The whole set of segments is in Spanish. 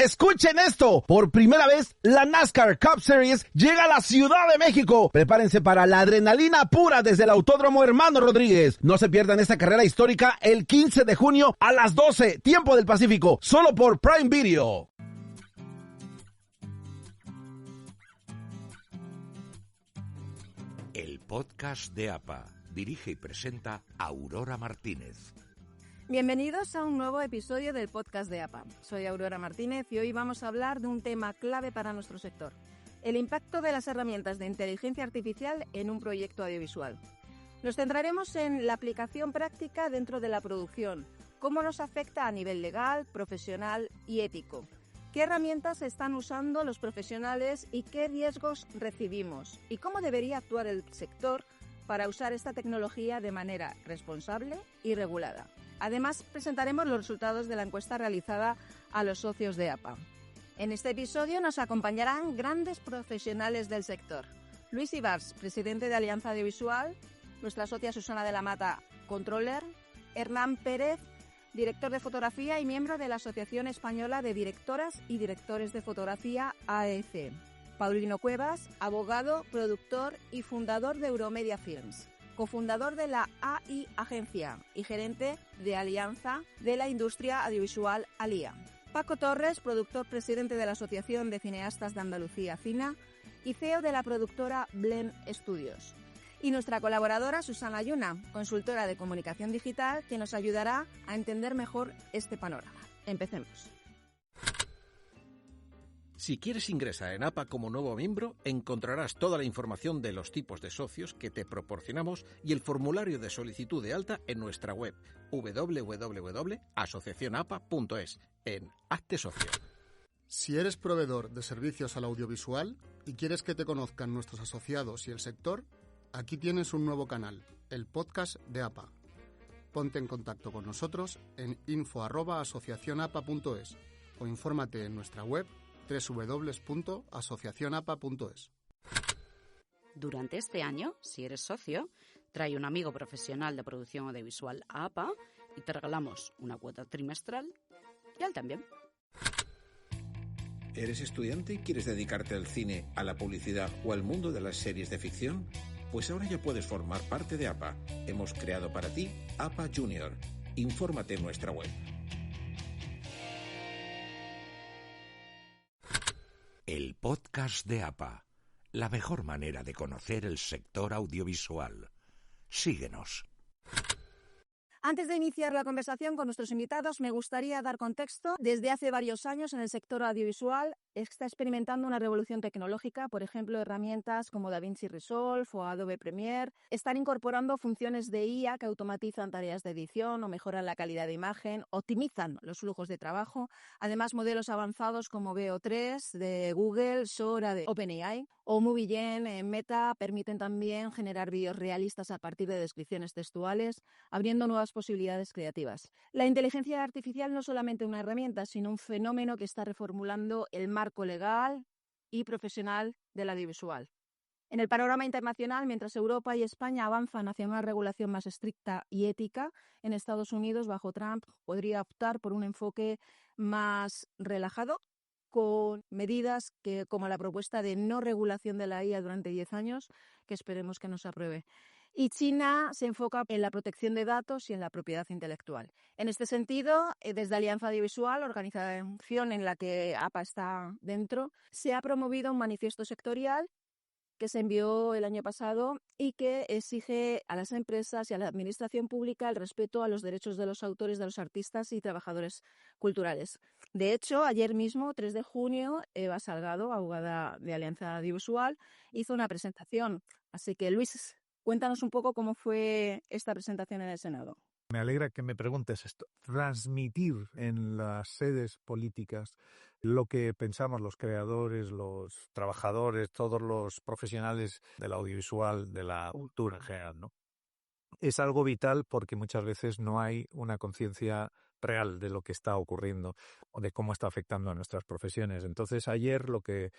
Escuchen esto, por primera vez la NASCAR Cup Series llega a la Ciudad de México. Prepárense para la adrenalina pura desde el Autódromo Hermano Rodríguez. No se pierdan esta carrera histórica el 15 de junio a las 12, tiempo del Pacífico, solo por Prime Video. El podcast de APA. Dirige y presenta Aurora Martínez. Bienvenidos a un nuevo episodio del podcast de APA. Soy Aurora Martínez y hoy vamos a hablar de un tema clave para nuestro sector: el impacto de las herramientas de inteligencia artificial en un proyecto audiovisual. Nos centraremos en la aplicación práctica dentro de la producción, cómo nos afecta a nivel legal, profesional y ético, qué herramientas están usando los profesionales y qué riesgos recibimos, y cómo debería actuar el sector para usar esta tecnología de manera responsable y regulada. Además, presentaremos los resultados de la encuesta realizada a los socios de APA. En este episodio nos acompañarán grandes profesionales del sector. Luis Ibars, presidente de Alianza Audiovisual, nuestra socia Susana de la Mata, controller, Hernán Pérez, director de fotografía y miembro de la Asociación Española de Directoras y Directores de Fotografía, AEC, Paulino Cuevas, abogado, productor y fundador de Euromedia Films, cofundador de la AI Agencia y gerente de Alianza de la Industria Audiovisual ALIA. Paco Torres, productor presidente de la Asociación de Cineastas de Andalucía, CINA, y CEO de la productora Blend Studios. Y nuestra colaboradora Susana Yuna, consultora de comunicación digital, que nos ayudará a entender mejor este panorama. Empecemos. Si quieres ingresar en APA como nuevo miembro, encontrarás toda la información de los tipos de socios que te proporcionamos y el formulario de solicitud de alta en nuestra web www.asociacionapa.es en Hazte Socio. Si eres proveedor de servicios al audiovisual y quieres que te conozcan nuestros asociados y el sector, aquí tienes un nuevo canal, el podcast de APA. Ponte en contacto con nosotros en info@asociacionapa.es o infórmate en nuestra web www.asociacionapa.es. Durante este año, si eres socio, trae un amigo profesional de producción audiovisual a APA y te regalamos una cuota trimestral y a él también. ¿Eres estudiante y quieres dedicarte al cine, a la publicidad o al mundo de las series de ficción? Pues ahora ya puedes formar parte de APA. Hemos creado para ti APA Junior. Infórmate en nuestra web. El podcast de APA. La mejor manera de conocer el sector audiovisual. Síguenos. Antes de iniciar la conversación con nuestros invitados, me gustaría dar contexto. Desde hace varios años en el sector audiovisual está experimentando una revolución tecnológica. Por ejemplo, herramientas como DaVinci Resolve o Adobe Premiere están incorporando funciones de IA que automatizan tareas de edición o mejoran la calidad de imagen, optimizan los flujos de trabajo. Además, modelos avanzados como Veo3 de Google, Sora de OpenAI o MovieGen en Meta permiten también generar vídeos realistas a partir de descripciones textuales, abriendo nuevas posibilidades creativas. La inteligencia artificial no es solamente una herramienta, sino un fenómeno que está reformulando el marco legal y profesional del audiovisual. En el panorama internacional, mientras Europa y España avanzan hacia una regulación más estricta y ética, en Estados Unidos, bajo Trump, podría optar por un enfoque más relajado, con medidas como la propuesta de no regulación de la IA durante 10 años, que esperemos que no se apruebe. Y China se enfoca en la protección de datos y en la propiedad intelectual. En este sentido, desde Alianza Audiovisual, organización en la que APA está dentro, se ha promovido un manifiesto sectorial que se envió el año pasado y que exige a las empresas y a la administración pública el respeto a los derechos de los autores, de los artistas y trabajadores culturales. De hecho, ayer mismo, 3 de junio, Eva Salgado, abogada de Alianza Audiovisual, hizo una presentación. Así que, Luis, cuéntanos un poco cómo fue esta presentación en el Senado. Me alegra que me preguntes esto. Transmitir en las sedes políticas lo que pensamos los creadores, los trabajadores, todos los profesionales del audiovisual, de la cultura en general, ¿no? Es algo vital porque muchas veces no hay una conciencia real de lo que está ocurriendo o de cómo está afectando a nuestras profesiones. Entonces, ayer lo que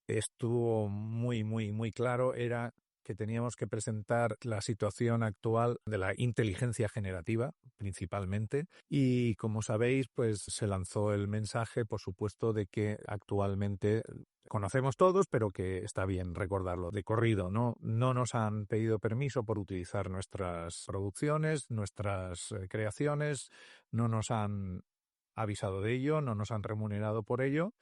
estuvo muy claro era que teníamos que presentar la situación actual de la inteligencia generativa, principalmente. Y como sabéis, pues se lanzó el mensaje, por supuesto, de que actualmente conocemos todos, pero que está bien recordarlo de corrido, ¿no? No nos han pedido permiso por utilizar nuestras producciones, nuestras creaciones, no nos han avisado de ello, no nos han remunerado por ello.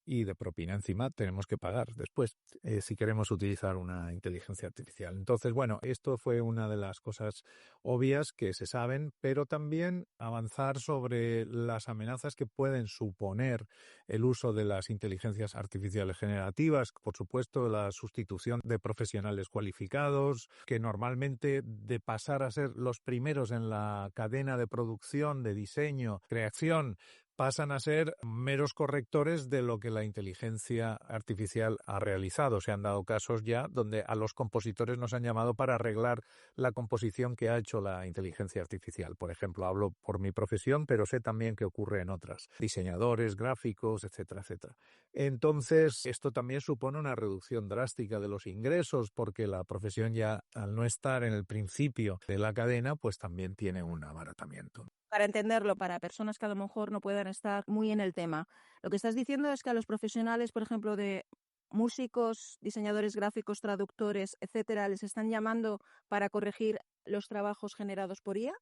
Y de propina encima tenemos que pagar después si queremos utilizar una inteligencia artificial. Entonces, bueno, esto fue una de las cosas obvias que se saben, pero también avanzar sobre las amenazas que pueden suponer el uso de las inteligencias artificiales generativas, por supuesto, la sustitución de profesionales cualificados, que normalmente de pasar a ser los primeros en la cadena de producción, de diseño, creación, pasan a ser meros correctores de lo que la inteligencia artificial ha realizado. Se han dado casos ya donde a los compositores nos han llamado para arreglar la composición que ha hecho la inteligencia artificial. Por ejemplo, hablo por mi profesión, pero sé también que ocurre en otras. Diseñadores, gráficos, etcétera, etcétera. Entonces, esto también supone una reducción drástica de los ingresos porque la profesión ya, al no estar en el principio de la cadena, pues también tiene un abaratamiento. Para entenderlo, para personas que a lo mejor no puedan estar muy en el tema, lo que estás diciendo es que a los profesionales, por ejemplo, de músicos, diseñadores gráficos, traductores, etcétera, les están llamando para corregir los trabajos generados por IA.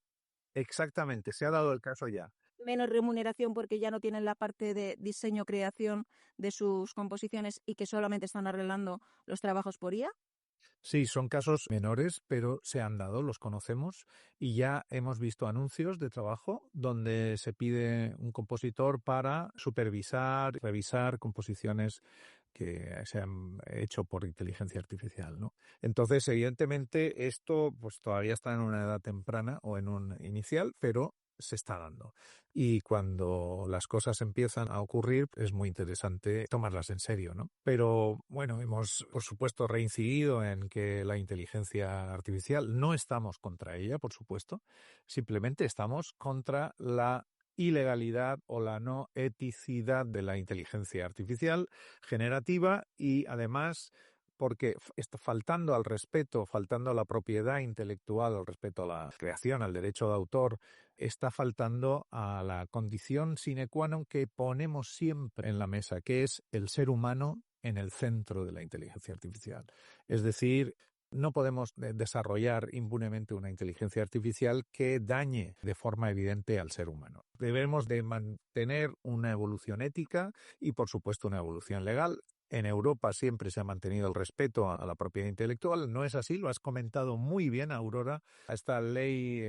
Exactamente, se ha dado el caso ya. Menos remuneración porque ya no tienen la parte de diseño, creación de sus composiciones y que solamente están arreglando los trabajos por IA. Sí, son casos menores, pero se han dado, los conocemos y ya hemos visto anuncios de trabajo donde se pide un compositor para supervisar, revisar composiciones que se han hecho por inteligencia artificial, ¿no? Entonces, evidentemente, esto pues todavía está en una edad temprana o en un inicial, pero se está dando. Y cuando las cosas empiezan a ocurrir, es muy interesante tomarlas en serio, ¿no? Pero bueno, hemos, por supuesto, reincidido en que la inteligencia artificial no estamos contra ella, por supuesto, simplemente estamos contra la ilegalidad o la no eticidad de la inteligencia artificial generativa y además porque está faltando al respeto, faltando a la propiedad intelectual, al respeto a la creación, al derecho de autor, está faltando a la condición sine qua non que ponemos siempre en la mesa, que es el ser humano en el centro de la inteligencia artificial. Es decir, no podemos desarrollar impunemente una inteligencia artificial que dañe de forma evidente al ser humano. Debemos de mantener una evolución ética y, por supuesto, una evolución legal. En Europa siempre se ha mantenido el respeto a la propiedad intelectual. No es así, lo has comentado muy bien, Aurora. Esta ley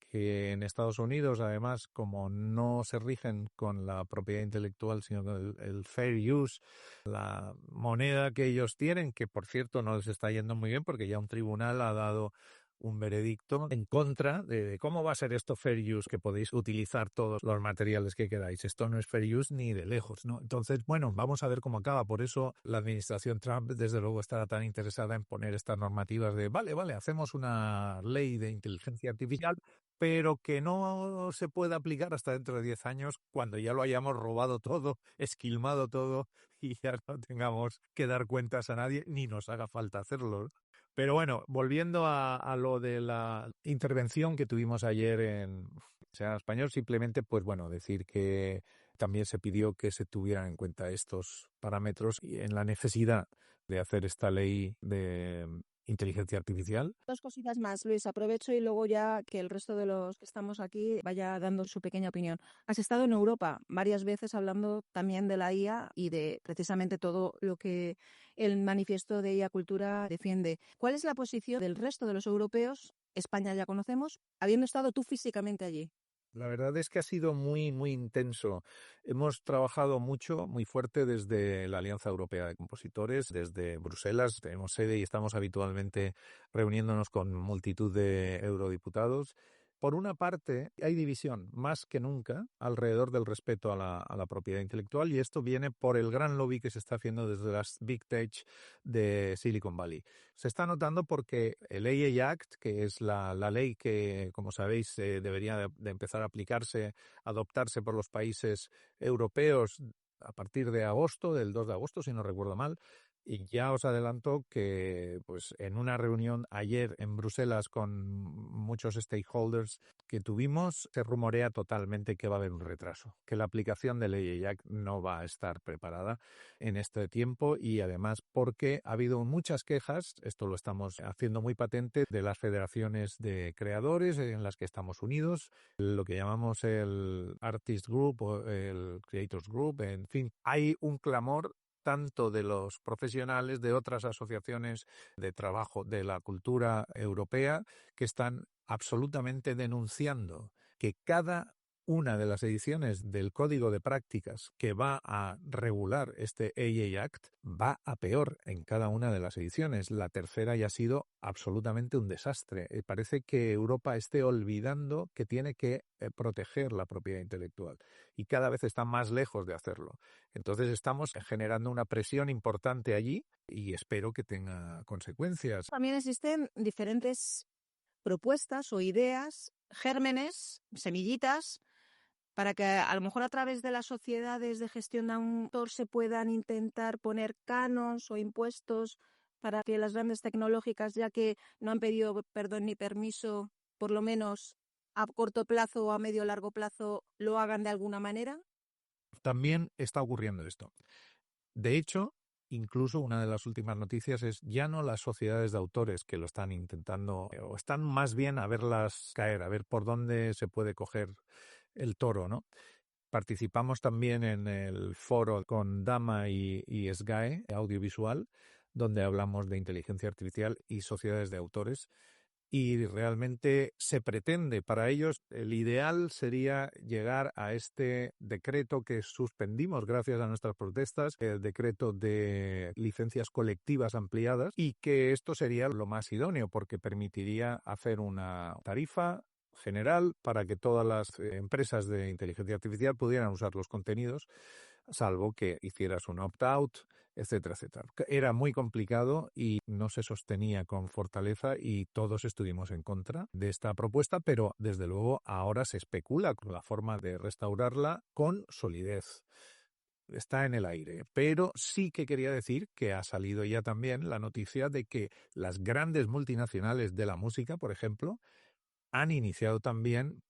que en Estados Unidos, además, como no se rigen con la propiedad intelectual, sino con el fair use, la moneda que ellos tienen, que por cierto no les está yendo muy bien porque ya un tribunal ha dado un veredicto en contra de cómo va a ser esto fair use, que podéis utilizar todos los materiales que queráis. Esto no es fair use ni de lejos, ¿no? Entonces, bueno, vamos a ver cómo acaba. Por eso la administración Trump, desde luego, estará tan interesada en poner estas normativas de vale, hacemos una ley de inteligencia artificial, pero que no se pueda aplicar hasta dentro de 10 años, cuando ya lo hayamos robado todo, esquilmado todo y ya no tengamos que dar cuentas a nadie, ni nos haga falta hacerlo. Pero bueno, volviendo a lo de la intervención que tuvimos ayer en Sea Español, simplemente, pues bueno, decir que también se pidió que se tuvieran en cuenta estos parámetros y en la necesidad de hacer esta ley de inteligencia artificial. Dos cositas más, Luis, aprovecho y luego ya que el resto de los que estamos aquí vaya dando su pequeña opinión. Has estado en Europa varias veces hablando también de la IA y de precisamente todo lo que el manifiesto de IA Cultura defiende. ¿Cuál es la posición del resto de los europeos? España ya conocemos, habiendo estado tú físicamente allí. La verdad es que ha sido muy, muy intenso. Hemos trabajado mucho, muy fuerte desde la Alianza Europea de Compositores, desde Bruselas. Tenemos sede y estamos habitualmente reuniéndonos con multitud de eurodiputados. Por una parte, hay división más que nunca alrededor del respeto a la propiedad intelectual y esto viene por el gran lobby que se está haciendo desde las Big Tech de Silicon Valley. Se está notando porque el AI Act, que es la ley que, como sabéis, debería de empezar a aplicarse, adoptarse por los países europeos a partir de agosto, del 2 de agosto, si no recuerdo mal, Y ya os adelanto que pues en una reunión ayer en Bruselas con muchos stakeholders que tuvimos, se rumorea totalmente que va a haber un retraso, que la aplicación de ley Act no va a estar preparada en este tiempo y además porque ha habido muchas quejas, esto lo estamos haciendo muy patente, de las federaciones de creadores en las que estamos unidos, lo que llamamos el Artist Group o el Creators Group, en fin, hay un clamor tanto de los profesionales de otras asociaciones de trabajo de la cultura europea que están absolutamente denunciando que cada una de las ediciones del Código de Prácticas que va a regular este AA Act va a peor en cada una de las ediciones. La tercera ya ha sido absolutamente un desastre. Parece que Europa esté olvidando que tiene que proteger la propiedad intelectual y cada vez está más lejos de hacerlo. Entonces estamos generando una presión importante allí y espero que tenga consecuencias. También existen diferentes propuestas o ideas, gérmenes, semillitas, para que a lo mejor a través de las sociedades de gestión de autor se puedan intentar poner canos o impuestos para que las grandes tecnológicas, ya que no han pedido perdón ni permiso, por lo menos a corto plazo o a medio largo plazo lo hagan de alguna manera. También está ocurriendo esto. De hecho, incluso una de las últimas noticias es ya no las sociedades de autores que lo están intentando, o están más bien a verlas caer, a ver por dónde se puede coger el toro, ¿no? Participamos también en el foro con Dama y SGAE, audiovisual, donde hablamos de inteligencia artificial y sociedades de autores. Y realmente se pretende para ellos, el ideal sería llegar a este decreto que suspendimos gracias a nuestras protestas, el decreto de licencias colectivas ampliadas, y que esto sería lo más idóneo porque permitiría hacer una tarifa general para que todas las empresas de inteligencia artificial pudieran usar los contenidos, salvo que hicieras un opt-out, etcétera, etcétera. Era muy complicado y no se sostenía con fortaleza y todos estuvimos en contra de esta propuesta, pero desde luego ahora se especula con la forma de restaurarla con solidez. Está en el aire, pero sí que quería decir que ha salido ya también la noticia de que las grandes multinacionales de la música, por ejemplo, han iniciado también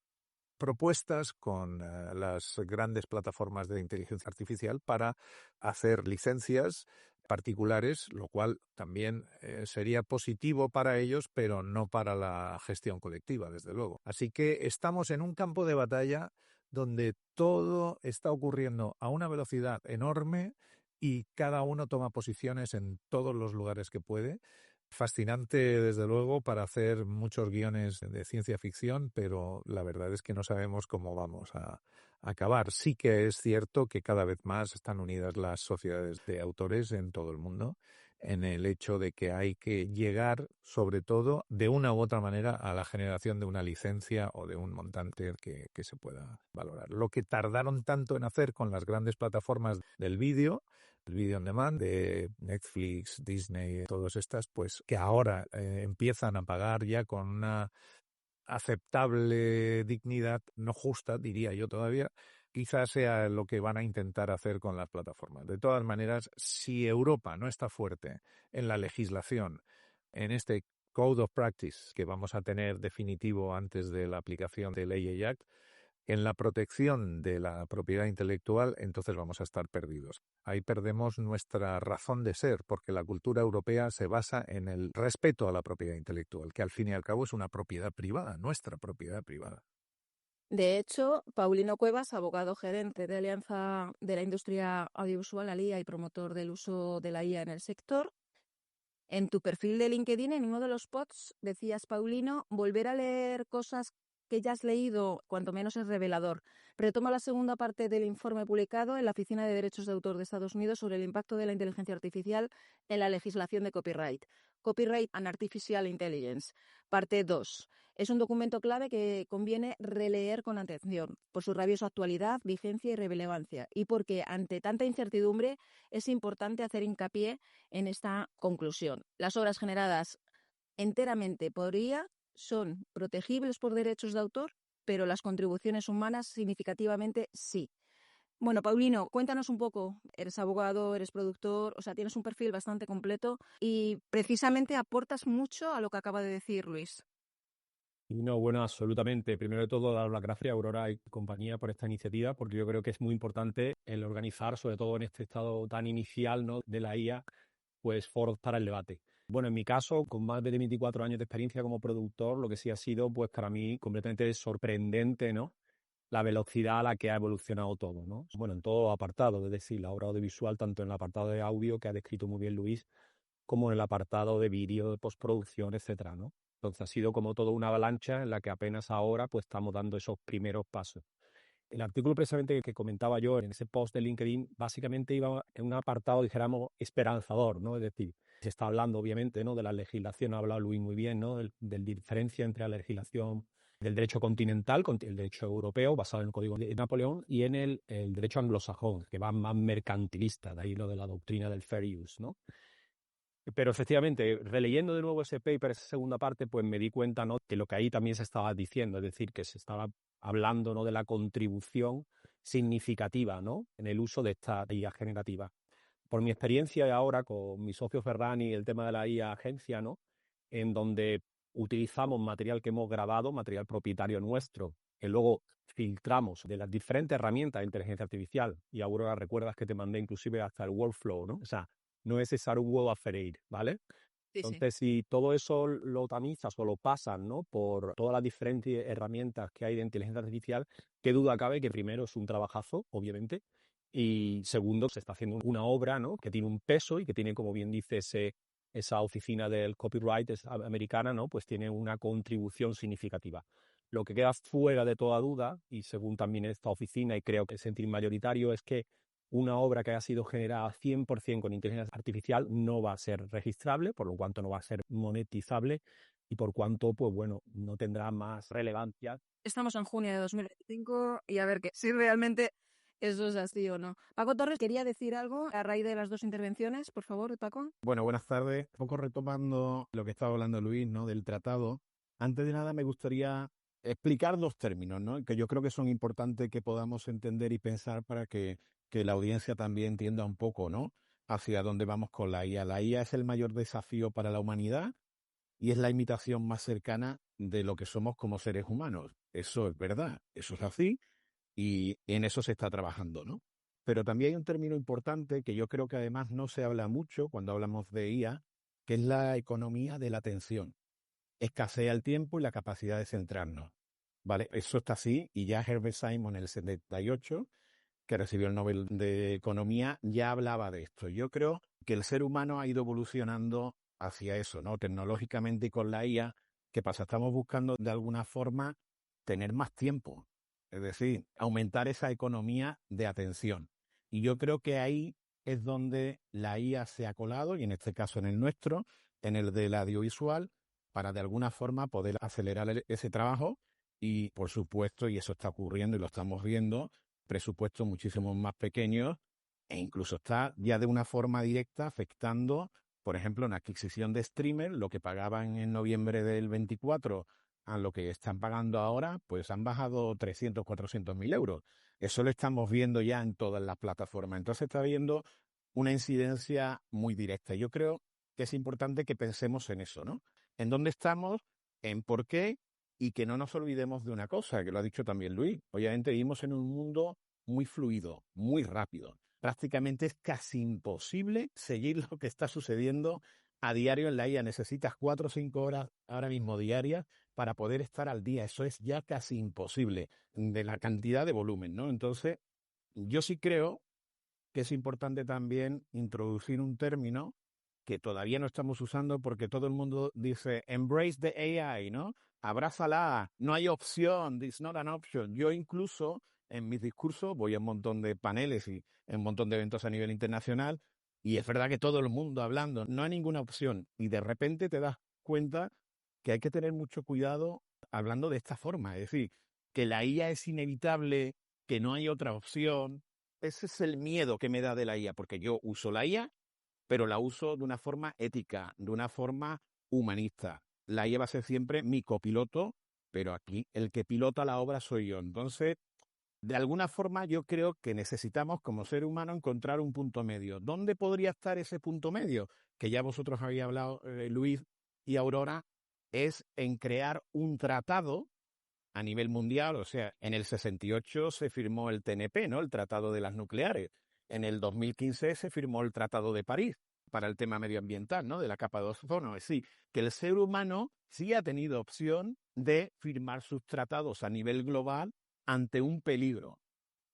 propuestas con las grandes plataformas de inteligencia artificial para hacer licencias particulares, lo cual también sería positivo para ellos, pero no para la gestión colectiva, desde luego. Así que estamos en un campo de batalla donde todo está ocurriendo a una velocidad enorme y cada uno toma posiciones en todos los lugares que puede. Fascinante, desde luego, para hacer muchos guiones de ciencia ficción, pero la verdad es que no sabemos cómo vamos a acabar. Sí que es cierto que cada vez más están unidas las sociedades de autores en todo el mundo en el hecho de que hay que llegar, sobre todo, de una u otra manera, a la generación de una licencia o de un montante que se pueda valorar. Lo que tardaron tanto en hacer con las grandes plataformas del vídeo, el video on demand de Netflix, Disney, todas estas, pues que ahora empiezan a pagar ya con una aceptable dignidad, no justa, diría yo todavía, quizás sea lo que van a intentar hacer con las plataformas. De todas maneras, si Europa no está fuerte en la legislación, en este Code of Practice que vamos a tener definitivo antes de la aplicación de Ley Act, en la protección de la propiedad intelectual, entonces vamos a estar perdidos. Ahí perdemos nuestra razón de ser, porque la cultura europea se basa en el respeto a la propiedad intelectual, que al fin y al cabo es una propiedad privada, nuestra propiedad privada. De hecho, Paulino Cuevas, abogado gerente de Alianza de la Industria Audiovisual, ALIA, y promotor del uso de la IA en el sector, en tu perfil de LinkedIn, en uno de los posts, decías, Paulino, volver a leer cosas que ya has leído, cuanto menos es revelador. Retoma la segunda parte del informe publicado en la Oficina de Derechos de Autor de Estados Unidos sobre el impacto de la inteligencia artificial en la legislación de copyright. Copyright and Artificial Intelligence, parte 2. Es un documento clave que conviene releer con atención por su rabiosa actualidad, vigencia y relevancia, y porque ante tanta incertidumbre es importante hacer hincapié en esta conclusión. Las obras generadas enteramente por IA son protegibles por derechos de autor, pero las contribuciones humanas significativamente sí. Bueno, Paulino, cuéntanos un poco. Eres abogado, eres productor, o sea, tienes un perfil bastante completo y precisamente aportas mucho a lo que acaba de decir Luis. Y no, bueno, absolutamente. Primero de todo, dar las gracias a Aurora y compañía por esta iniciativa, porque yo creo que es muy importante el organizar, sobre todo en este estado tan inicial, ¿no?, de la IA, pues foros para el debate. Bueno, en mi caso, con más de 24 años de experiencia como productor, lo que sí ha sido, pues para mí, completamente sorprendente, ¿no?, la velocidad a la que ha evolucionado todo, ¿no? Bueno, en todos los apartados, es decir, la obra audiovisual, tanto en el apartado de audio, que ha descrito muy bien Luis, como en el apartado de vídeo, de postproducción, etcétera, ¿no? Entonces ha sido como toda una avalancha en la que apenas ahora pues estamos dando esos primeros pasos. El artículo precisamente que comentaba yo en ese post de LinkedIn básicamente iba en un apartado, dijéramos, esperanzador, ¿no? Es decir, se está hablando obviamente, ¿no?, de la legislación, ha hablado Luis muy bien, ¿no?, de diferencia entre la legislación del derecho continental, el derecho europeo basado en el Código de Napoleón, y en el derecho anglosajón, que va más mercantilista, de ahí lo de la doctrina del fair use, ¿no? Pero efectivamente, releyendo de nuevo ese paper, esa segunda parte, pues me di cuenta, ¿no?, que lo que ahí también se estaba diciendo, es decir, que se estaba hablando, ¿no?, de la contribución significativa, ¿no?, en el uso de esta IA generativa. Por mi experiencia ahora con mi socio Ferrani, el tema de la IA agencia, ¿no?, en donde utilizamos material que hemos grabado, material propietario nuestro, que luego filtramos de las diferentes herramientas de inteligencia artificial. Y Aurora, recuerdas que te mandé inclusive hasta el workflow, ¿no? O sea, no es usar un web afraid, ¿vale? Sí, Entonces, si todo eso lo tamizas o lo pasas, ¿no?, por todas las diferentes herramientas que hay de inteligencia artificial, qué duda cabe que primero es un trabajazo, obviamente, y segundo, se está haciendo una obra, ¿no?, que tiene un peso y que tiene, como bien dice esa oficina del copyright americana, ¿no?, pues tiene una contribución significativa. Lo que queda fuera de toda duda, y según también esta oficina, y creo que el sentir mayoritario, es que una obra que haya sido generada 100% con inteligencia artificial no va a ser registrable, por lo cuanto no va a ser monetizable y por cuanto, pues bueno, no tendrá más relevancia. Estamos en junio de 2025 y a ver si realmente eso es así o no. Paco Torres quería decir algo a raíz de las dos intervenciones, por favor, Paco. Bueno, buenas tardes. Un poco retomando lo que estaba hablando Luis, ¿no?, del tratado. Antes de nada me gustaría explicar dos términos, ¿no?, que yo creo que son importantes que podamos entender y pensar para que la audiencia también entienda un poco, ¿no?, hacia dónde vamos con la IA. La IA es el mayor desafío para la humanidad y es la imitación más cercana de lo que somos como seres humanos. Eso es verdad, eso es así y en eso se está trabajando, ¿no? Pero también hay un término importante que yo creo que además no se habla mucho cuando hablamos de IA, que es la economía de la atención. Escasea el tiempo y la capacidad de centrarnos, ¿vale? Eso está así y ya Herbert Simon en el 78, que recibió el Nobel de Economía, ya hablaba de esto. Yo creo que el ser humano ha ido evolucionando hacia eso, ¿no? Tecnológicamente y con la IA, ¿qué pasa? Estamos buscando de alguna forma tener más tiempo, es decir, aumentar esa economía de atención. Y yo creo que ahí es donde la IA se ha colado, y en este caso en el nuestro, en el del audiovisual, para de alguna forma poder acelerar ese trabajo y, por supuesto, y eso está ocurriendo y lo estamos viendo, presupuestos muchísimo más pequeños e incluso está ya de una forma directa afectando, por ejemplo, en la adquisición de streamers, lo que pagaban en noviembre del 24 a lo que están pagando ahora, pues han bajado 300, 400 mil euros. Eso lo estamos viendo ya en todas las plataformas. Entonces está habiendo una incidencia muy directa. Yo creo que es importante que pensemos en eso, ¿no? En dónde estamos, en por qué, y que no nos olvidemos de una cosa, que lo ha dicho también Luis. Obviamente vivimos en un mundo muy fluido, muy rápido. Prácticamente es casi imposible seguir lo que está sucediendo a diario en la IA. Necesitas 4 o 5 horas ahora mismo diarias para poder estar al día. Eso es ya casi imposible de la cantidad de volumen, ¿no? Entonces, yo sí creo que es importante también introducir un término que todavía no estamos usando porque todo el mundo dice embrace the AI, ¿no? Abrázala, no hay opción, it's not an option. Yo incluso en mis discursos voy a un montón de paneles y en un montón de eventos a nivel internacional y es verdad que todo el mundo hablando, no hay ninguna opción y de repente te das cuenta que hay que tener mucho cuidado hablando de esta forma, es decir, que la IA es inevitable, que no hay otra opción. Ese es el miedo que me da de la IA, porque yo uso la IA, pero la uso de una forma ética, de una forma humanista. La IA va a ser siempre mi copiloto, pero aquí el que pilota la obra soy yo. Entonces, De alguna forma yo creo que necesitamos como ser humano encontrar un punto medio. ¿Dónde podría estar ese punto medio? Que ya vosotros habéis hablado, Luis y Aurora, es en crear un tratado a nivel mundial. O sea, en el 68 se firmó el TNP, ¿no? El Tratado de las Nucleares. En el 2015 se firmó el Tratado de París para el tema medioambiental, ¿no? De la capa de ozono. Es decir, que el ser humano sí ha tenido opción de firmar sus tratados a nivel global ante un peligro.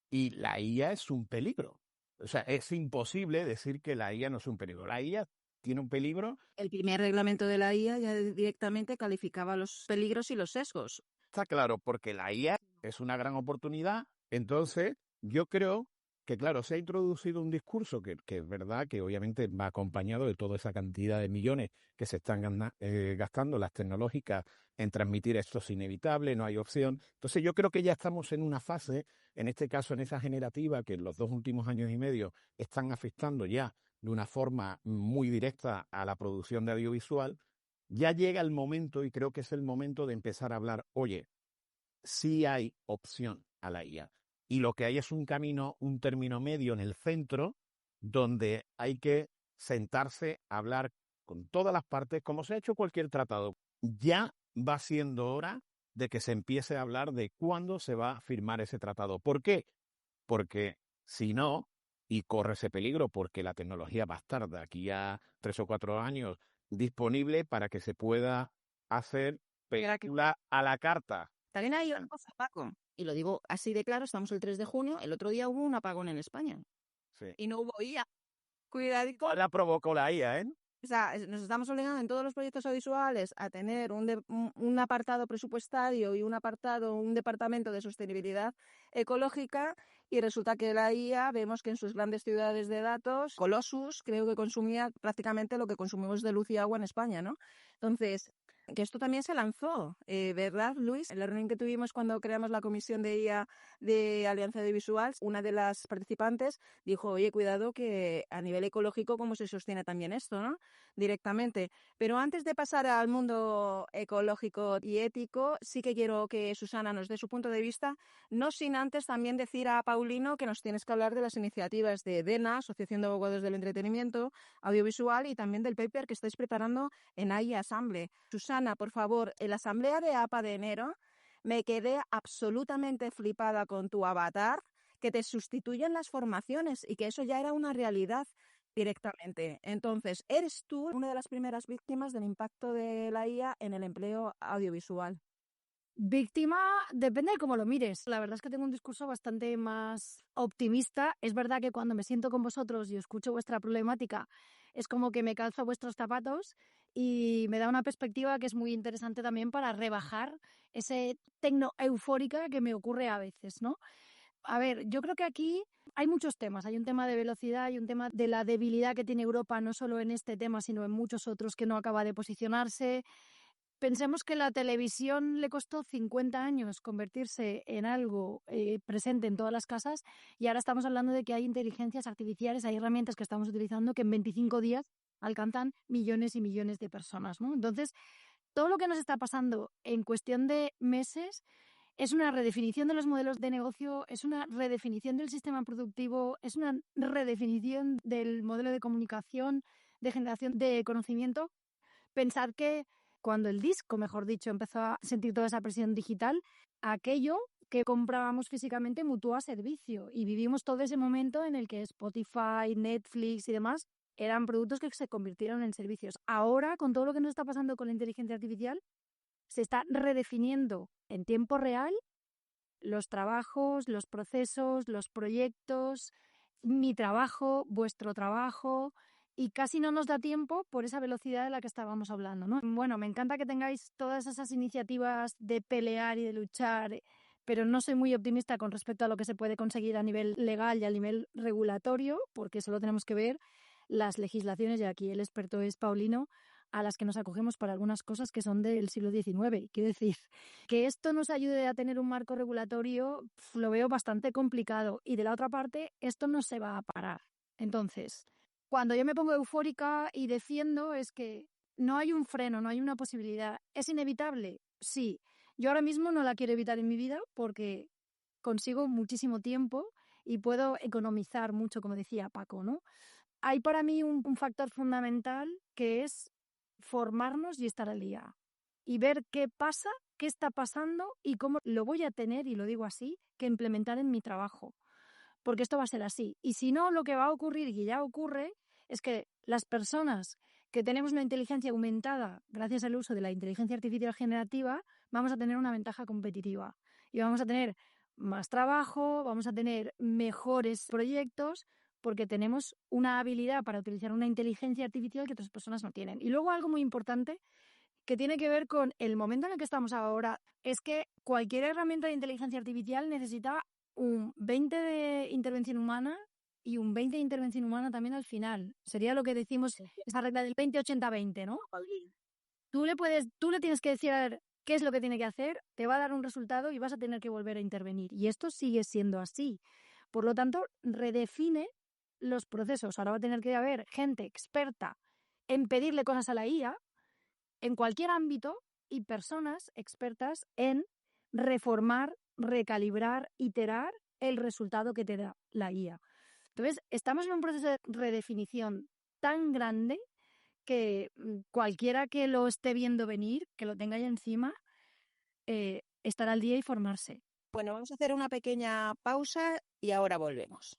Y la IA es un peligro. O sea, es imposible decir que la IA no es un peligro. La IA tiene un peligro. El primer reglamento de la IA ya directamente calificaba los peligros y los sesgos. Está claro, porque la IA es una gran oportunidad. Entonces, yo creo que, claro, se ha introducido un discurso que es verdad que obviamente va acompañado de toda esa cantidad de millones que se están gastando las tecnológicas en transmitir esto es inevitable, no hay opción. Entonces yo creo que ya estamos en una fase, en este caso en esa generativa, que en los 2 últimos años y medio están afectando ya de una forma muy directa a la producción de audiovisual. Ya llega el momento, y creo que es el momento de empezar a hablar, oye, sí hay opción a la IA. Y lo que hay es un camino, un término medio en el centro, donde hay que sentarse a hablar con todas las partes, como se ha hecho cualquier tratado. Ya va siendo hora de que se empiece a hablar de cuándo se va a firmar ese tratado. ¿Por qué? Porque si no, y corre ese peligro, porque la tecnología va a estar de aquí a 3 o 4 años disponible para que se pueda hacer película a la carta. También hay una cosa, Paco, y lo digo así de claro, estamos el 3 de junio, el otro día hubo un apagón en España. Sí. Y no hubo IA. Cuidadito. La provocó la IA, ¿eh? O sea, nos estamos obligando en todos los proyectos audiovisuales a tener un apartado presupuestario y un departamento de sostenibilidad ecológica, y resulta que la IA, vemos que en sus grandes ciudades de datos, Colossus, creo que consumía prácticamente lo que consumimos de luz y agua en España, ¿no? Entonces, que esto también se lanzó, ¿verdad, Luis? En la reunión que tuvimos cuando creamos la comisión de IA de Alianza Audiovisual, una de las participantes dijo, oye, cuidado que a nivel ecológico cómo se sostiene también esto, ¿no? Directamente. Pero antes de pasar al mundo ecológico y ético, sí que quiero que Susana nos dé su punto de vista, no sin antes también decir a Paulino que nos tienes que hablar de las iniciativas de DENA, Asociación de Abogados del Entretenimiento Audiovisual, y también del paper que estáis preparando en AI Assemble. Susana, por favor, en la asamblea de APA de enero me quedé absolutamente flipada con tu avatar, que te sustituyen las formaciones y que eso ya era una realidad directamente. Entonces, ¿eres tú una de las primeras víctimas del impacto de la IA en el empleo audiovisual? Víctima, depende de cómo lo mires. La verdad es que tengo un discurso bastante más optimista. Es verdad que cuando me siento con vosotros y escucho vuestra problemática, es como que me calzo vuestros zapatos y me da una perspectiva que es muy interesante también para rebajar ese tecno eufórica que me ocurre a veces, ¿no? A ver, yo creo que aquí hay muchos temas. Hay un tema de velocidad, hay un tema de la debilidad que tiene Europa, no solo en este tema, sino en muchos otros, que no acaba de posicionarse. Pensemos que la televisión le costó 50 años convertirse en algo presente en todas las casas, y ahora estamos hablando de que hay inteligencias artificiales, hay herramientas que estamos utilizando que en 25 días alcanzan millones y millones de personas, ¿no? Entonces, todo lo que nos está pasando en cuestión de meses es una redefinición de los modelos de negocio, es una redefinición del sistema productivo, es una redefinición del modelo de comunicación, de generación de conocimiento. Pensar que cuando el disco, mejor dicho, empezó a sentir toda esa presión digital, aquello que comprábamos físicamente mutó a servicio y vivimos todo ese momento en el que Spotify, Netflix y demás eran productos que se convirtieron en servicios. Ahora, con todo lo que nos está pasando con la inteligencia artificial, se está redefiniendo en tiempo real los trabajos, los procesos, los proyectos, mi trabajo, vuestro trabajo, y casi no nos da tiempo por esa velocidad de la que estábamos hablando, ¿no? Bueno, me encanta que tengáis todas esas iniciativas de pelear y de luchar, pero no soy muy optimista con respecto a lo que se puede conseguir a nivel legal y a nivel regulatorio, porque solo tenemos que ver las legislaciones, y aquí el experto es Paulino, a las que nos acogemos para algunas cosas que son del siglo XIX. Quiero decir, que esto nos ayude a tener un marco regulatorio, lo veo bastante complicado. Y de la otra parte, esto no se va a parar. Entonces, cuando yo me pongo eufórica y defiendo, es que no hay un freno, no hay una posibilidad. ¿Es inevitable? Sí. Yo ahora mismo no la quiero evitar en mi vida porque consigo muchísimo tiempo y puedo economizar mucho, como decía Paco, ¿no? Hay para mí un factor fundamental que es formarnos y estar al día y ver qué pasa, qué está pasando y cómo lo voy a tener, y lo digo así, que implementar en mi trabajo. Porque esto va a ser así. Y si no, lo que va a ocurrir, y ya ocurre, es que las personas que tenemos una inteligencia aumentada gracias al uso de la inteligencia artificial generativa, vamos a tener una ventaja competitiva. Y vamos a tener más trabajo, vamos a tener mejores proyectos, porque tenemos una habilidad para utilizar una inteligencia artificial que otras personas no tienen. Y luego algo muy importante que tiene que ver con el momento en el que estamos ahora, es que cualquier herramienta de inteligencia artificial necesita un 20 de intervención humana y un 20 de intervención humana también al final. Sería lo que decimos, esa regla del 20-80-20, ¿no? Tú le tienes que decir a ver qué es lo que tiene que hacer, te va a dar un resultado y vas a tener que volver a intervenir. Y esto sigue siendo así. Por lo tanto, redefine los procesos. Ahora va a tener que haber gente experta en pedirle cosas a la IA en cualquier ámbito y personas expertas en reformar, recalibrar, iterar el resultado que te da la IA. Entonces, estamos en un proceso de redefinición tan grande que cualquiera que lo esté viendo venir, que lo tenga ya encima, estará al día y formarse. Bueno, vamos a hacer una pequeña pausa y ahora volvemos.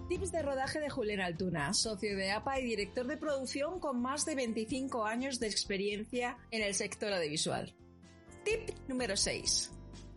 Tips de rodaje de Julián Altuna, socio de APA y director de producción con más de 25 años de experiencia en el sector audiovisual. Tip número 6.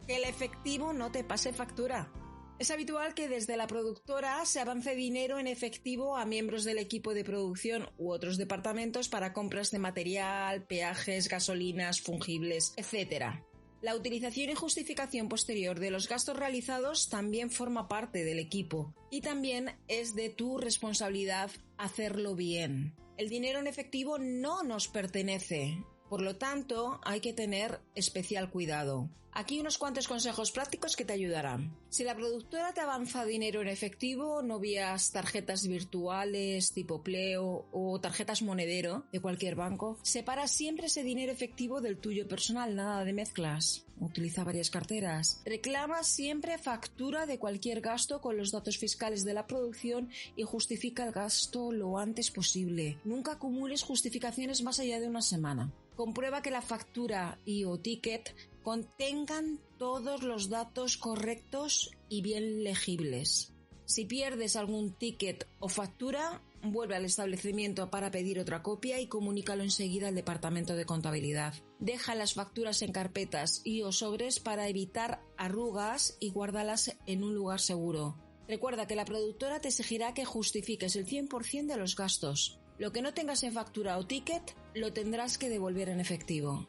Que el efectivo no te pase factura. Es habitual que desde la productora se avance dinero en efectivo a miembros del equipo de producción u otros departamentos para compras de material, peajes, gasolinas, fungibles, etc. La utilización y justificación posterior de los gastos realizados también forma parte del equipo y también es de tu responsabilidad hacerlo bien. El dinero en efectivo no nos pertenece, por lo tanto hay que tener especial cuidado. Aquí unos cuantos consejos prácticos que te ayudarán. Si la productora te avanza dinero en efectivo, no vías tarjetas virtuales tipo Pleo o tarjetas monedero de cualquier banco, separa siempre ese dinero efectivo del tuyo personal, nada de mezclas. Utiliza varias carteras. Reclama siempre factura de cualquier gasto con los datos fiscales de la producción y justifica el gasto lo antes posible. Nunca acumules justificaciones más allá de una semana. Comprueba que la factura y o ticket contengan todos los datos correctos y bien legibles. Si pierdes algún ticket o factura, vuelve al establecimiento para pedir otra copia y comunícalo enseguida al departamento de contabilidad. Deja las facturas en carpetas y o sobres para evitar arrugas y guárdalas en un lugar seguro. Recuerda que la productora te exigirá que justifiques el 100% de los gastos. Lo que no tengas en factura o ticket, lo tendrás que devolver en efectivo.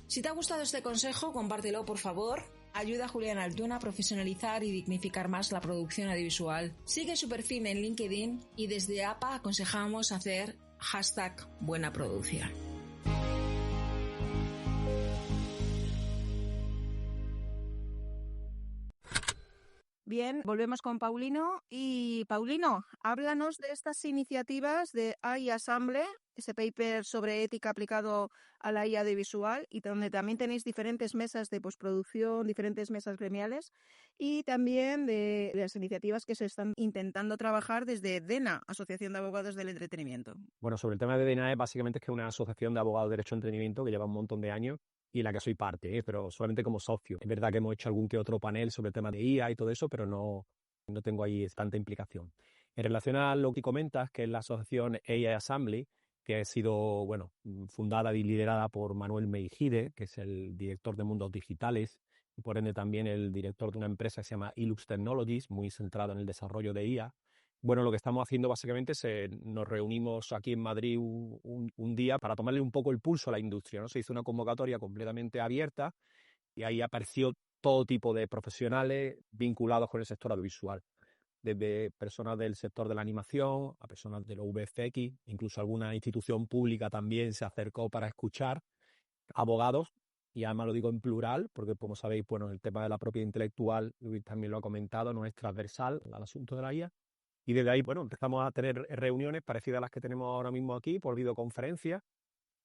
Si te ha gustado este consejo, compártelo por favor. Ayuda a Julián Altuna a profesionalizar y dignificar más la producción audiovisual. Sigue su perfil en LinkedIn y desde APA aconsejamos hacer #buenaproducción. Bien, volvemos con Paulino. Y Paulino, háblanos de estas iniciativas de AI Assemble, ese paper sobre ética aplicado a la IA audiovisual, y donde también tenéis diferentes mesas de postproducción, diferentes mesas gremiales, y también de las iniciativas que se están intentando trabajar desde DENA, Asociación de Abogados del Entretenimiento. Bueno, sobre el tema de DENA, básicamente es que es una asociación de abogados de derecho de entretenimiento que lleva un montón de años y en la que soy parte, pero solamente como socio. Es verdad que hemos hecho algún que otro panel sobre el tema de IA y todo eso, pero no tengo ahí tanta implicación. En relación a lo que comentas, que es la asociación AI Assembly, que ha sido fundada y liderada por Manuel Meijide, que es el director de Mundos Digitales, y por ende también el director de una empresa que se llama Ilux Technologies, muy centrado en el desarrollo de IA. Bueno, lo que estamos haciendo básicamente es nos reunimos aquí en Madrid un día para tomarle un poco el pulso a la industria, ¿no? Se hizo una convocatoria completamente abierta y ahí apareció todo tipo de profesionales vinculados con el sector audiovisual, desde personas del sector de la animación a personas de los VFX, incluso alguna institución pública también se acercó para escuchar, abogados, y además lo digo en plural, porque como sabéis, el tema de la propiedad intelectual, Luis también lo ha comentado, no es transversal al asunto de la IA. Y desde ahí, empezamos a tener reuniones parecidas a las que tenemos ahora mismo aquí por videoconferencia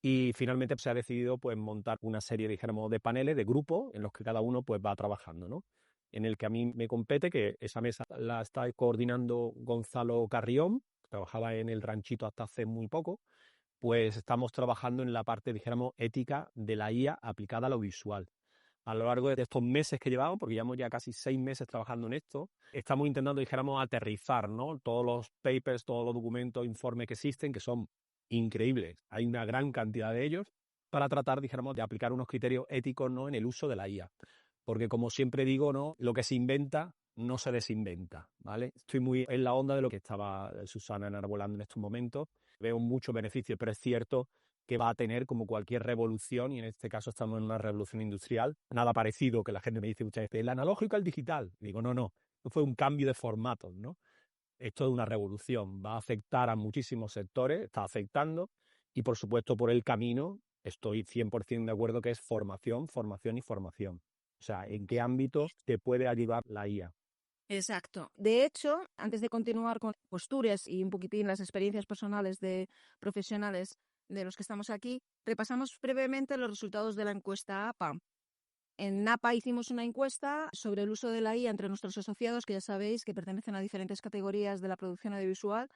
Y finalmente se ha decidido pues montar una serie, dijéramos, de paneles, de grupos, en los que cada uno pues va trabajando, ¿no? En el que a mí me compete, que esa mesa la está coordinando Gonzalo Carrión, que trabajaba en el Ranchito hasta hace muy poco. Pues estamos trabajando en la parte, dijéramos, ética de la IA aplicada a lo visual. A lo largo de estos meses que llevamos, porque llevamos ya casi 6 meses trabajando en esto, estamos intentando, dijéramos, aterrizar, ¿no? Todos los papers, todos los documentos, informes que existen, que son increíbles. Hay una gran cantidad de ellos, para tratar, dijéramos, de aplicar unos criterios éticos, ¿no?, en el uso de la IA. Porque, como siempre digo, ¿no?, lo que se inventa no se desinventa, ¿vale? Estoy muy en la onda de lo que estaba Susana enarbolando en estos momentos. Veo muchos beneficios, pero es cierto que va a tener, como cualquier revolución, y en este caso estamos en una revolución industrial, nada parecido, que la gente me dice muchas veces, el analógico al digital. Y digo, no, fue un cambio de formatos, ¿no? Esto es una revolución, va a afectar a muchísimos sectores, está afectando, y por supuesto por el camino estoy 100% de acuerdo que es formación, formación y formación. O sea, ¿en qué ámbito te puede ayudar la IA? Exacto. De hecho, antes de continuar con posturas y un poquitín las experiencias personales de profesionales de los que estamos aquí, repasamos brevemente los resultados de la encuesta APA. En APA hicimos una encuesta sobre el uso de la IA entre nuestros asociados, que ya sabéis que pertenecen a diferentes categorías de la producción audiovisual,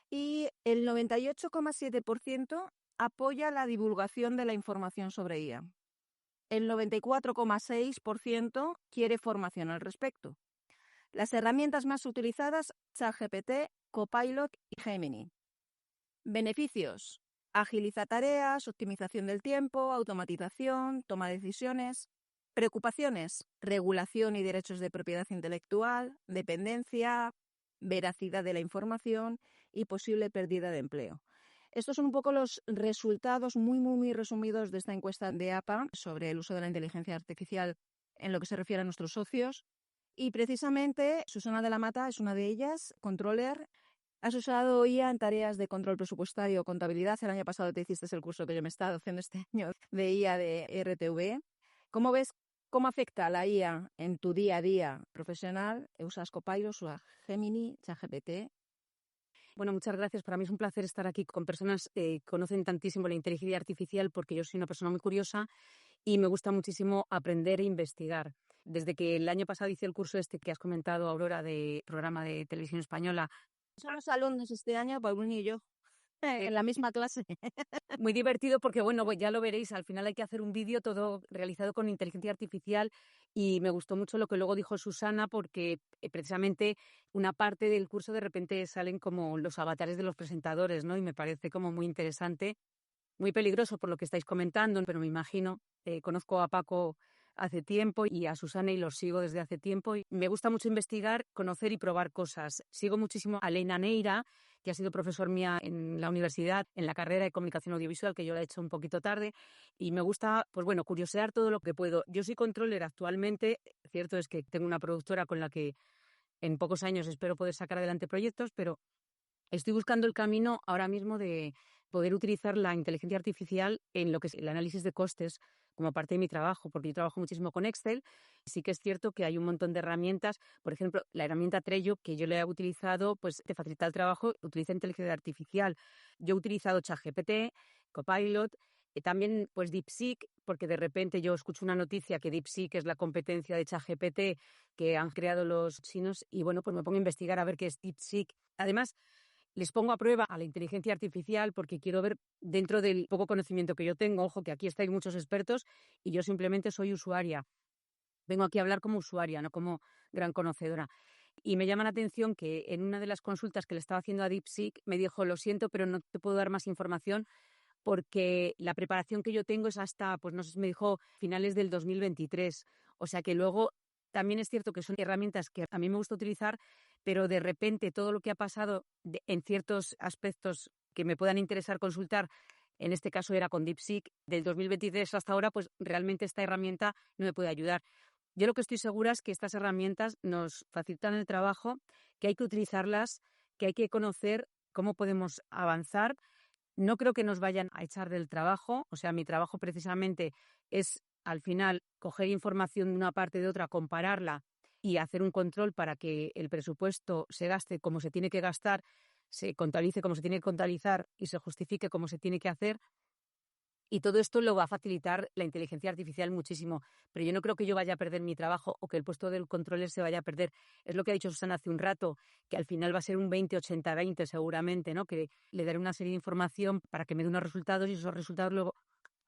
y el 98,7% apoya la divulgación de la información sobre IA. El 94,6% quiere formación al respecto. Las herramientas más utilizadas, ChatGPT, Copilot y Gemini. Beneficios: agiliza tareas, optimización del tiempo, automatización, toma de decisiones. Preocupaciones: regulación y derechos de propiedad intelectual, dependencia, veracidad de la información y posible pérdida de empleo. Estos son un poco los resultados muy resumidos de esta encuesta de APA sobre el uso de la inteligencia artificial en lo que se refiere a nuestros socios. Y precisamente Susana de la Mata es una de ellas, controller. Has usado IA en tareas de control presupuestario o contabilidad. El año pasado te hiciste el curso que yo me he estado haciendo este año de IA de RTV. ¿Cómo ves cómo afecta la IA en tu día a día profesional? ¿Usas Copilot, usas Gemini, ChatGPT? Bueno, muchas gracias. Para mí es un placer estar aquí con personas que conocen tantísimo la inteligencia artificial, porque yo soy una persona muy curiosa y me gusta muchísimo aprender e investigar. Desde que el año pasado hice el curso este que has comentado, Aurora, de programa de televisión española. Somos alumnos este año, Paulín y yo, en la misma clase. Muy divertido porque, bueno, pues ya lo veréis, al final hay que hacer un vídeo todo realizado con inteligencia artificial y me gustó mucho lo que luego dijo Susana, porque precisamente una parte del curso de repente salen como los avatares de los presentadores, ¿no? Y me parece como muy interesante, muy peligroso por lo que estáis comentando, pero me imagino, conozco a Paco hace tiempo y a Susana y los sigo desde hace tiempo. Y me gusta mucho investigar, conocer y probar cosas. Sigo muchísimo a Elena Neira, que ha sido profesor mía en la universidad, en la carrera de comunicación audiovisual, que yo la he hecho un poquito tarde, y me gusta, pues bueno, curiosear todo lo que puedo. Yo soy controller actualmente, cierto es que tengo una productora con la que en pocos años espero poder sacar adelante proyectos, pero estoy buscando el camino ahora mismo de poder utilizar la inteligencia artificial en lo que es el análisis de costes como parte de mi trabajo, porque yo trabajo muchísimo con Excel. Sí que es cierto que hay un montón de herramientas, por ejemplo, la herramienta Trello, que yo le he utilizado, pues te facilita el trabajo, utiliza inteligencia artificial. Yo he utilizado ChatGPT, Copilot, también pues DeepSeek, porque de repente yo escucho una noticia que DeepSeek es la competencia de ChatGPT que han creado los chinos y bueno, pues me pongo a investigar a ver qué es DeepSeek. Además, les pongo a prueba a la inteligencia artificial porque quiero ver dentro del poco conocimiento que yo tengo, ojo que aquí estáis muchos expertos y yo simplemente soy usuaria. Vengo aquí a hablar como usuaria, no como gran conocedora. Y me llama la atención que en una de las consultas que le estaba haciendo a DeepSeek me dijo, lo siento, pero no te puedo dar más información porque la preparación que yo tengo es hasta, pues no sé, me dijo finales del 2023. O sea que luego también es cierto que son herramientas que a mí me gusta utilizar, pero de repente todo lo que ha pasado en ciertos aspectos que me puedan interesar consultar, en este caso era con DeepSeek, del 2023 hasta ahora, pues realmente esta herramienta no me puede ayudar. Yo lo que estoy segura es que estas herramientas nos facilitan el trabajo, que hay que utilizarlas, que hay que conocer cómo podemos avanzar. No creo que nos vayan a echar del trabajo, o sea, mi trabajo precisamente es al final coger información de una parte de otra, compararla y hacer un control para que el presupuesto se gaste como se tiene que gastar, se contabilice como se tiene que contabilizar y se justifique como se tiene que hacer. Y todo esto lo va a facilitar la inteligencia artificial muchísimo. Pero yo no creo que yo vaya a perder mi trabajo o que el puesto del controller se vaya a perder. Es lo que ha dicho Susana hace un rato, que al final va a ser un 20-80-20 seguramente, ¿no? Que le daré una serie de información para que me dé unos resultados y esos resultados luego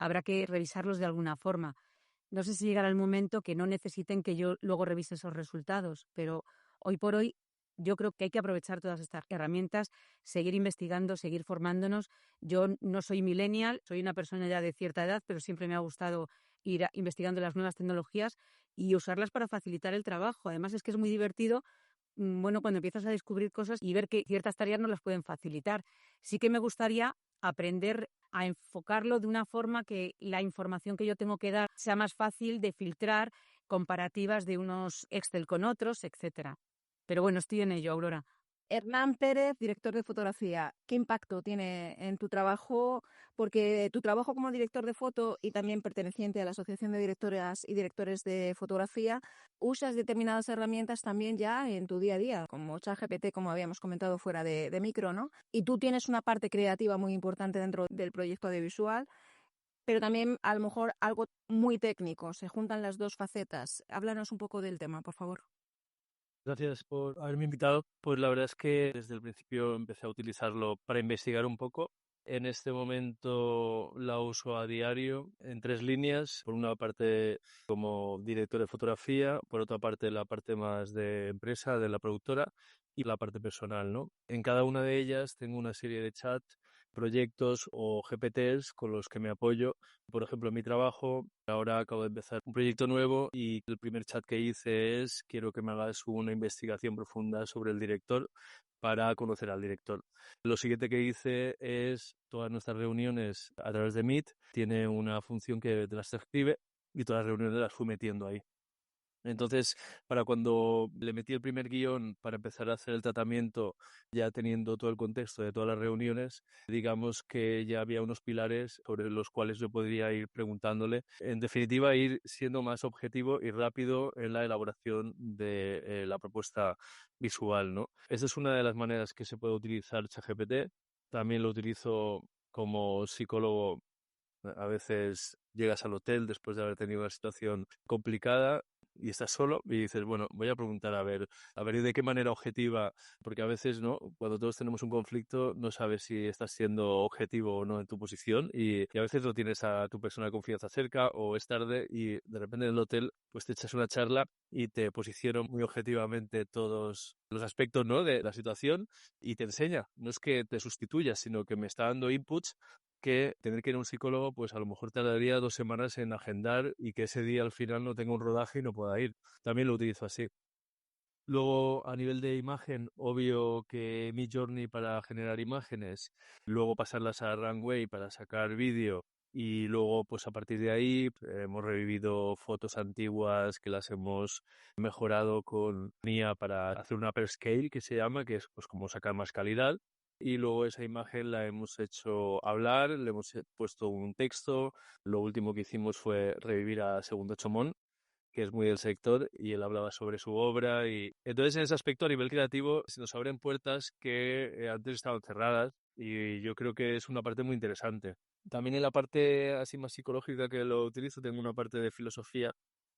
habrá que revisarlos de alguna forma. No sé si llegará el momento que no necesiten que yo luego revise esos resultados, pero hoy por hoy yo creo que hay que aprovechar todas estas herramientas, seguir investigando, seguir formándonos. Yo no soy millennial, soy una persona ya de cierta edad, pero siempre me ha gustado ir investigando las nuevas tecnologías y usarlas para facilitar el trabajo. Además es que es muy divertido, bueno, cuando empiezas a descubrir cosas y ver que ciertas tareas no las pueden facilitar. Sí que me gustaría aprender a enfocarlo de una forma que la información que yo tengo que dar sea más fácil de filtrar, comparativas de unos Excel con otros, etcétera. Pero bueno, estoy en ello, Aurora. Hernán Pérez, director de fotografía, ¿qué impacto tiene en tu trabajo? Porque tu trabajo como director de foto y también perteneciente a la Asociación de Directoras y Directores de Fotografía, usas determinadas herramientas también ya en tu día a día, como ChatGPT, como habíamos comentado fuera de micro, ¿no? Y tú tienes una parte creativa muy importante dentro del proyecto audiovisual, pero también a lo mejor algo muy técnico. Se juntan las dos facetas. Háblanos un poco del tema, por favor. Gracias por haberme invitado. Pues la verdad es que desde el principio empecé a utilizarlo para investigar un poco. En este momento la uso a diario en 3 líneas. Por una parte como director de fotografía, por otra parte la parte más de empresa, de la productora, y la parte personal, ¿no? En cada una de ellas tengo una serie de chats, proyectos o GPTs con los que me apoyo. Por ejemplo, en mi trabajo, ahora acabo de empezar un proyecto nuevo y el primer chat que hice es: quiero que me hagas una investigación profunda sobre el director para conocer al director. Lo siguiente que hice es todas nuestras reuniones a través de Meet. Tiene una función que te las escribe y todas las reuniones las fui metiendo ahí. Entonces, para cuando le metí el primer guión para empezar a hacer el tratamiento, ya teniendo todo el contexto de todas las reuniones, digamos que ya había unos pilares sobre los cuales yo podría ir preguntándole. En definitiva, ir siendo más objetivo y rápido en la elaboración de la propuesta visual, ¿no? Esa es una de las maneras que se puede utilizar ChatGPT. También lo utilizo como psicólogo. A veces llegas al hotel después de haber tenido una situación complicada y estás solo y dices, bueno, voy a preguntar a ver de qué manera objetiva, porque a veces, ¿no? Cuando todos tenemos un conflicto no sabes si estás siendo objetivo o no en tu posición y a veces no tienes a tu persona de confianza cerca o es tarde y de repente en el hotel pues te echas una charla y te posicionan muy objetivamente todos los aspectos, ¿no? de la situación y te enseña. No es que te sustituya, sino que me está dando inputs que tener que ir a un psicólogo, pues a lo mejor tardaría 2 semanas en agendar y que ese día al final no tenga un rodaje y no pueda ir. También lo utilizo así. Luego, a nivel de imagen, obvio que Midjourney para generar imágenes, luego pasarlas a Runway para sacar vídeo y luego, pues a partir de ahí, hemos revivido fotos antiguas que las hemos mejorado con IA para hacer una upscale que se llama, que es pues como sacar más calidad. Y luego esa imagen la hemos hecho hablar, le hemos puesto un texto. Lo último que hicimos fue revivir a Segundo Chomón, que es muy del sector, y él hablaba sobre su obra. Y entonces, en ese aspecto, a nivel creativo, se nos abren puertas que antes estaban cerradas y yo creo que es una parte muy interesante. También en la parte así más psicológica que lo utilizo, tengo una parte de filosofía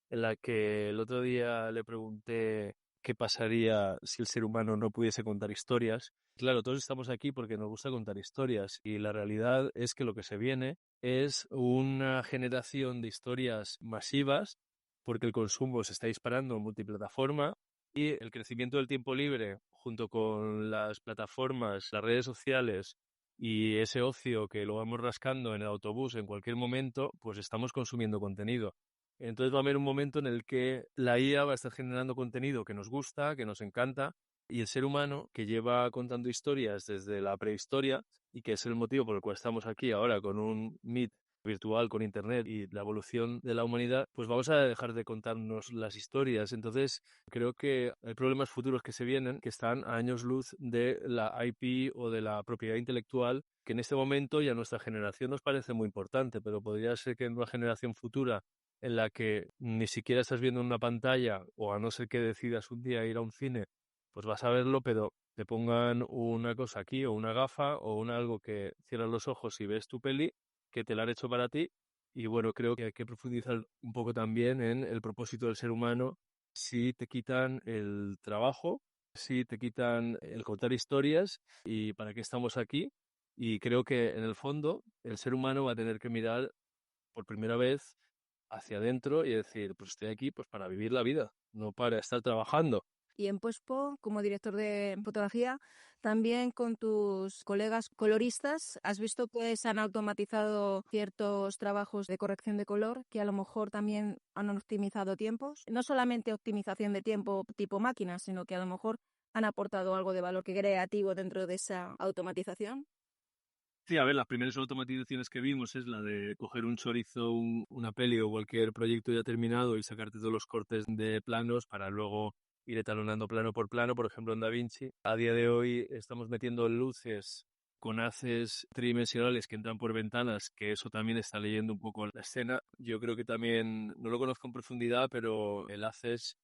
en la que el otro día le pregunté qué pasaría si el ser humano no pudiese contar historias. Claro, todos estamos aquí porque nos gusta contar historias y la realidad es que lo que se viene es una generación de historias masivas porque el consumo se está disparando en multiplataforma y el crecimiento del tiempo libre junto con las plataformas, las redes sociales y ese ocio que lo vamos rascando en el autobús en cualquier momento, pues estamos consumiendo contenido. Entonces va a haber un momento en el que la IA va a estar generando contenido que nos gusta, que nos encanta, y el ser humano, que lleva contando historias desde la prehistoria y que es el motivo por el cual estamos aquí ahora con un Meet virtual, con Internet y la evolución de la humanidad, pues vamos a dejar de contarnos las historias. Entonces creo que hay problemas futuros que se vienen que están a años luz de la IP o de la propiedad intelectual, que en este momento y a nuestra generación nos parece muy importante, pero podría ser que en una generación futura en la que ni siquiera estás viendo una pantalla, o a no ser que decidas un día ir a un cine, pues vas a verlo, pero te pongan una cosa aquí o una gafa o algo que cierras los ojos y ves tu peli que te la han hecho para ti. Y bueno, creo que hay que profundizar un poco también en el propósito del ser humano. Si te quitan el trabajo, si te quitan el contar historias y para qué estamos aquí. Y creo que en el fondo el ser humano va a tener que mirar por primera vez hacia adentro y decir, pues estoy aquí pues para vivir la vida, no para estar trabajando. Y en Pospo, como director de fotografía, también con tus colegas coloristas, ¿has visto que se han automatizado ciertos trabajos de corrección de color que a lo mejor también han optimizado tiempos? No solamente optimización de tiempo tipo máquina, sino que a lo mejor han aportado algo de valor creativo dentro de esa automatización. Sí, a ver, las primeras automatizaciones que vimos es la de coger un chorizo, una peli o cualquier proyecto ya terminado y sacarte todos los cortes de planos para luego ir etalonando plano por plano, por ejemplo en DaVinci. A día de hoy estamos metiendo luces con haces tridimensionales que entran por ventanas, que eso también está leyendo un poco la escena. Yo creo que también, no lo conozco en profundidad, pero el haces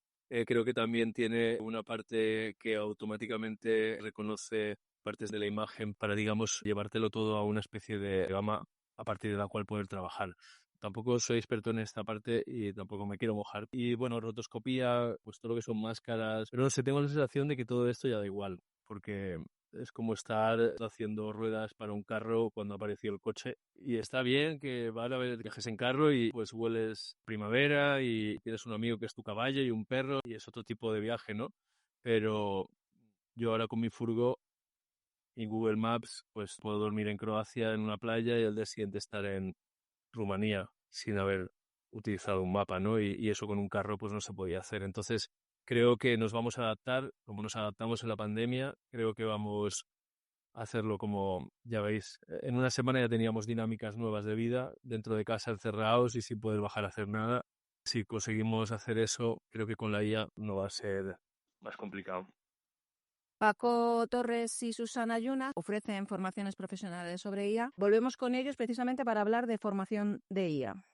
creo que también tiene una parte que automáticamente reconoce partes de la imagen para, digamos, llevártelo todo a una especie de gama a partir de la cual poder trabajar. Tampoco soy experto en esta parte y tampoco me quiero mojar. Y bueno, rotoscopía, pues todo lo que son máscaras. Pero no sé, tengo la sensación de que todo esto ya da igual, porque es como estar haciendo ruedas para un carro cuando apareció el coche. Y está bien que van a haber viajes en carro y pues hueles primavera y tienes un amigo que es tu caballo y un perro y es otro tipo de viaje, ¿no? Pero yo ahora con mi furgo y Google Maps, pues puedo dormir en Croacia en una playa y al día siguiente estar en Rumanía sin haber utilizado un mapa, ¿no? Y eso con un carro pues no se podía hacer. Entonces, creo que nos vamos a adaptar, como nos adaptamos en la pandemia, creo que vamos a hacerlo como, ya veis, en una semana ya teníamos dinámicas nuevas de vida, dentro de casa encerrados y sin poder bajar a hacer nada. Si conseguimos hacer eso, creo que con la IA no va a ser más complicado. Paco Torres y Susana Yuna ofrecen formaciones profesionales sobre IA. Volvemos con ellos precisamente para hablar de formación de IA.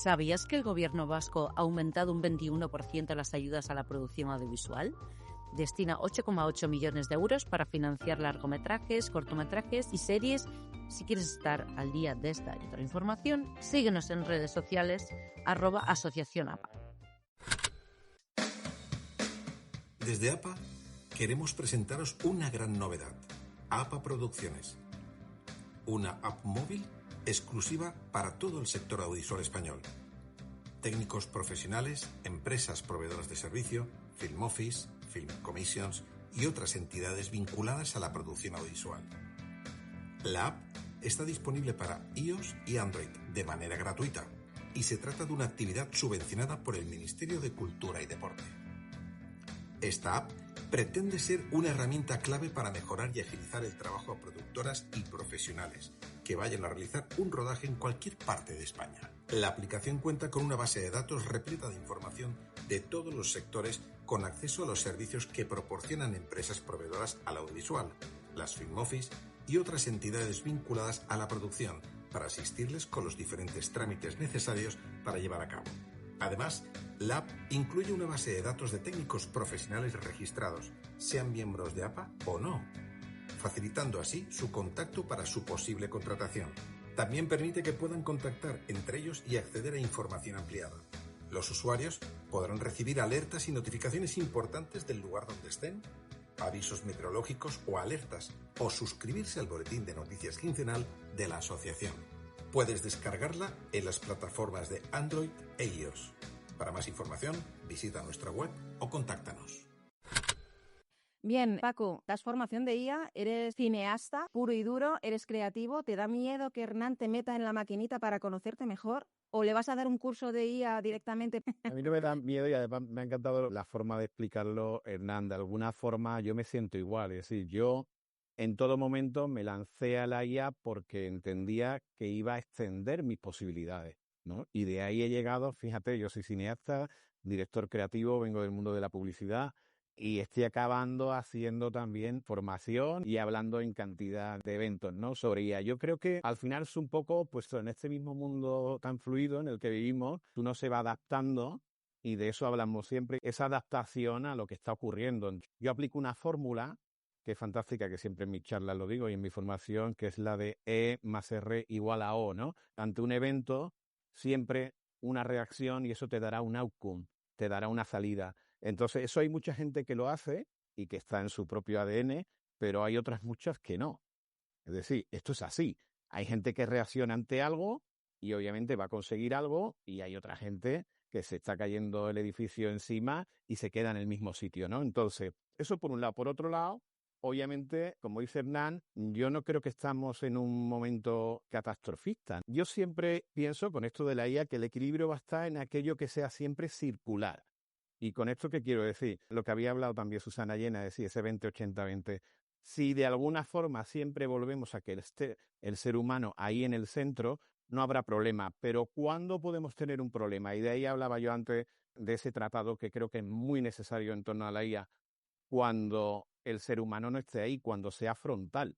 ¿Sabías que el gobierno vasco ha aumentado un 21% las ayudas a la producción audiovisual? Destina 8,8 millones de euros para financiar largometrajes, cortometrajes y series. Si quieres estar al día de esta y otra información, síguenos en redes sociales @Asociación APA. Desde APA queremos presentaros una gran novedad, APA Producciones, una app móvil exclusiva para todo el sector audiovisual español. Técnicos profesionales, empresas proveedoras de servicio, Film Office, Film Commissions y otras entidades vinculadas a la producción audiovisual. La app está disponible para iOS y Android de manera gratuita y se trata de una actividad subvencionada por el Ministerio de Cultura y Deporte. Esta app pretende ser una herramienta clave para mejorar y agilizar el trabajo a productoras y profesionales que vayan a realizar un rodaje en cualquier parte de España. La aplicación cuenta con una base de datos repleta de información de todos los sectores con acceso a los servicios que proporcionan empresas proveedoras al audiovisual, las Film Office y otras entidades vinculadas a la producción para asistirles con los diferentes trámites necesarios para llevar a cabo. Además, la app incluye una base de datos de técnicos profesionales registrados, sean miembros de APA o no, facilitando así su contacto para su posible contratación. También permite que puedan contactar entre ellos y acceder a información ampliada. Los usuarios podrán recibir alertas y notificaciones importantes del lugar donde estén, avisos meteorológicos o alertas, o suscribirse al boletín de noticias quincenal de la asociación. Puedes descargarla en las plataformas de Android e iOS. Para más información, visita nuestra web o contáctanos. Bien, Paco, das formación de IA, eres cineasta puro y duro, eres creativo, ¿te da miedo que Hernán te meta en la maquinita para conocerte mejor? ¿O le vas a dar un curso de IA directamente? A mí no me da miedo y además me ha encantado la forma de explicarlo, Hernán. De alguna forma yo me siento igual, es decir, yo en todo momento me lancé a la IA porque entendía que iba a extender mis posibilidades, ¿no? Y de ahí he llegado, fíjate, yo soy cineasta, director creativo, vengo del mundo de la publicidad y estoy acabando haciendo también formación y hablando en cantidad de eventos, ¿no? Sobre IA. Yo creo que al final es un poco, pues en este mismo mundo tan fluido en el que vivimos, uno se va adaptando y de eso hablamos siempre, esa adaptación a lo que está ocurriendo. Yo aplico una fórmula que es fantástica, que siempre en mis charlas lo digo y en mi formación, que es la de E más R igual a O, ¿no? Ante un evento, siempre una reacción y eso te dará un outcome, te dará una salida. Entonces, eso hay mucha gente que lo hace y que está en su propio ADN, pero hay otras muchas que no. Es decir, esto es así. Hay gente que reacciona ante algo y obviamente va a conseguir algo, y hay otra gente que se está cayendo el edificio encima y se queda en el mismo sitio, ¿no? Entonces, eso por un lado. Por otro lado, obviamente, como dice Hernán, yo no creo que estamos en un momento catastrofista. Yo siempre pienso, con esto de la IA, que el equilibrio va a estar en aquello que sea siempre circular. ¿Y con esto qué quiero decir? Lo que había hablado también Susana Llena, es decir, ese 20-80-20. Si de alguna forma siempre volvemos a que el ser humano ahí en el centro, no habrá problema. Pero ¿cuándo podemos tener un problema? Y de ahí hablaba yo antes de ese tratado que creo que es muy necesario en torno a la IA. Cuando el ser humano no esté ahí, cuando sea frontal,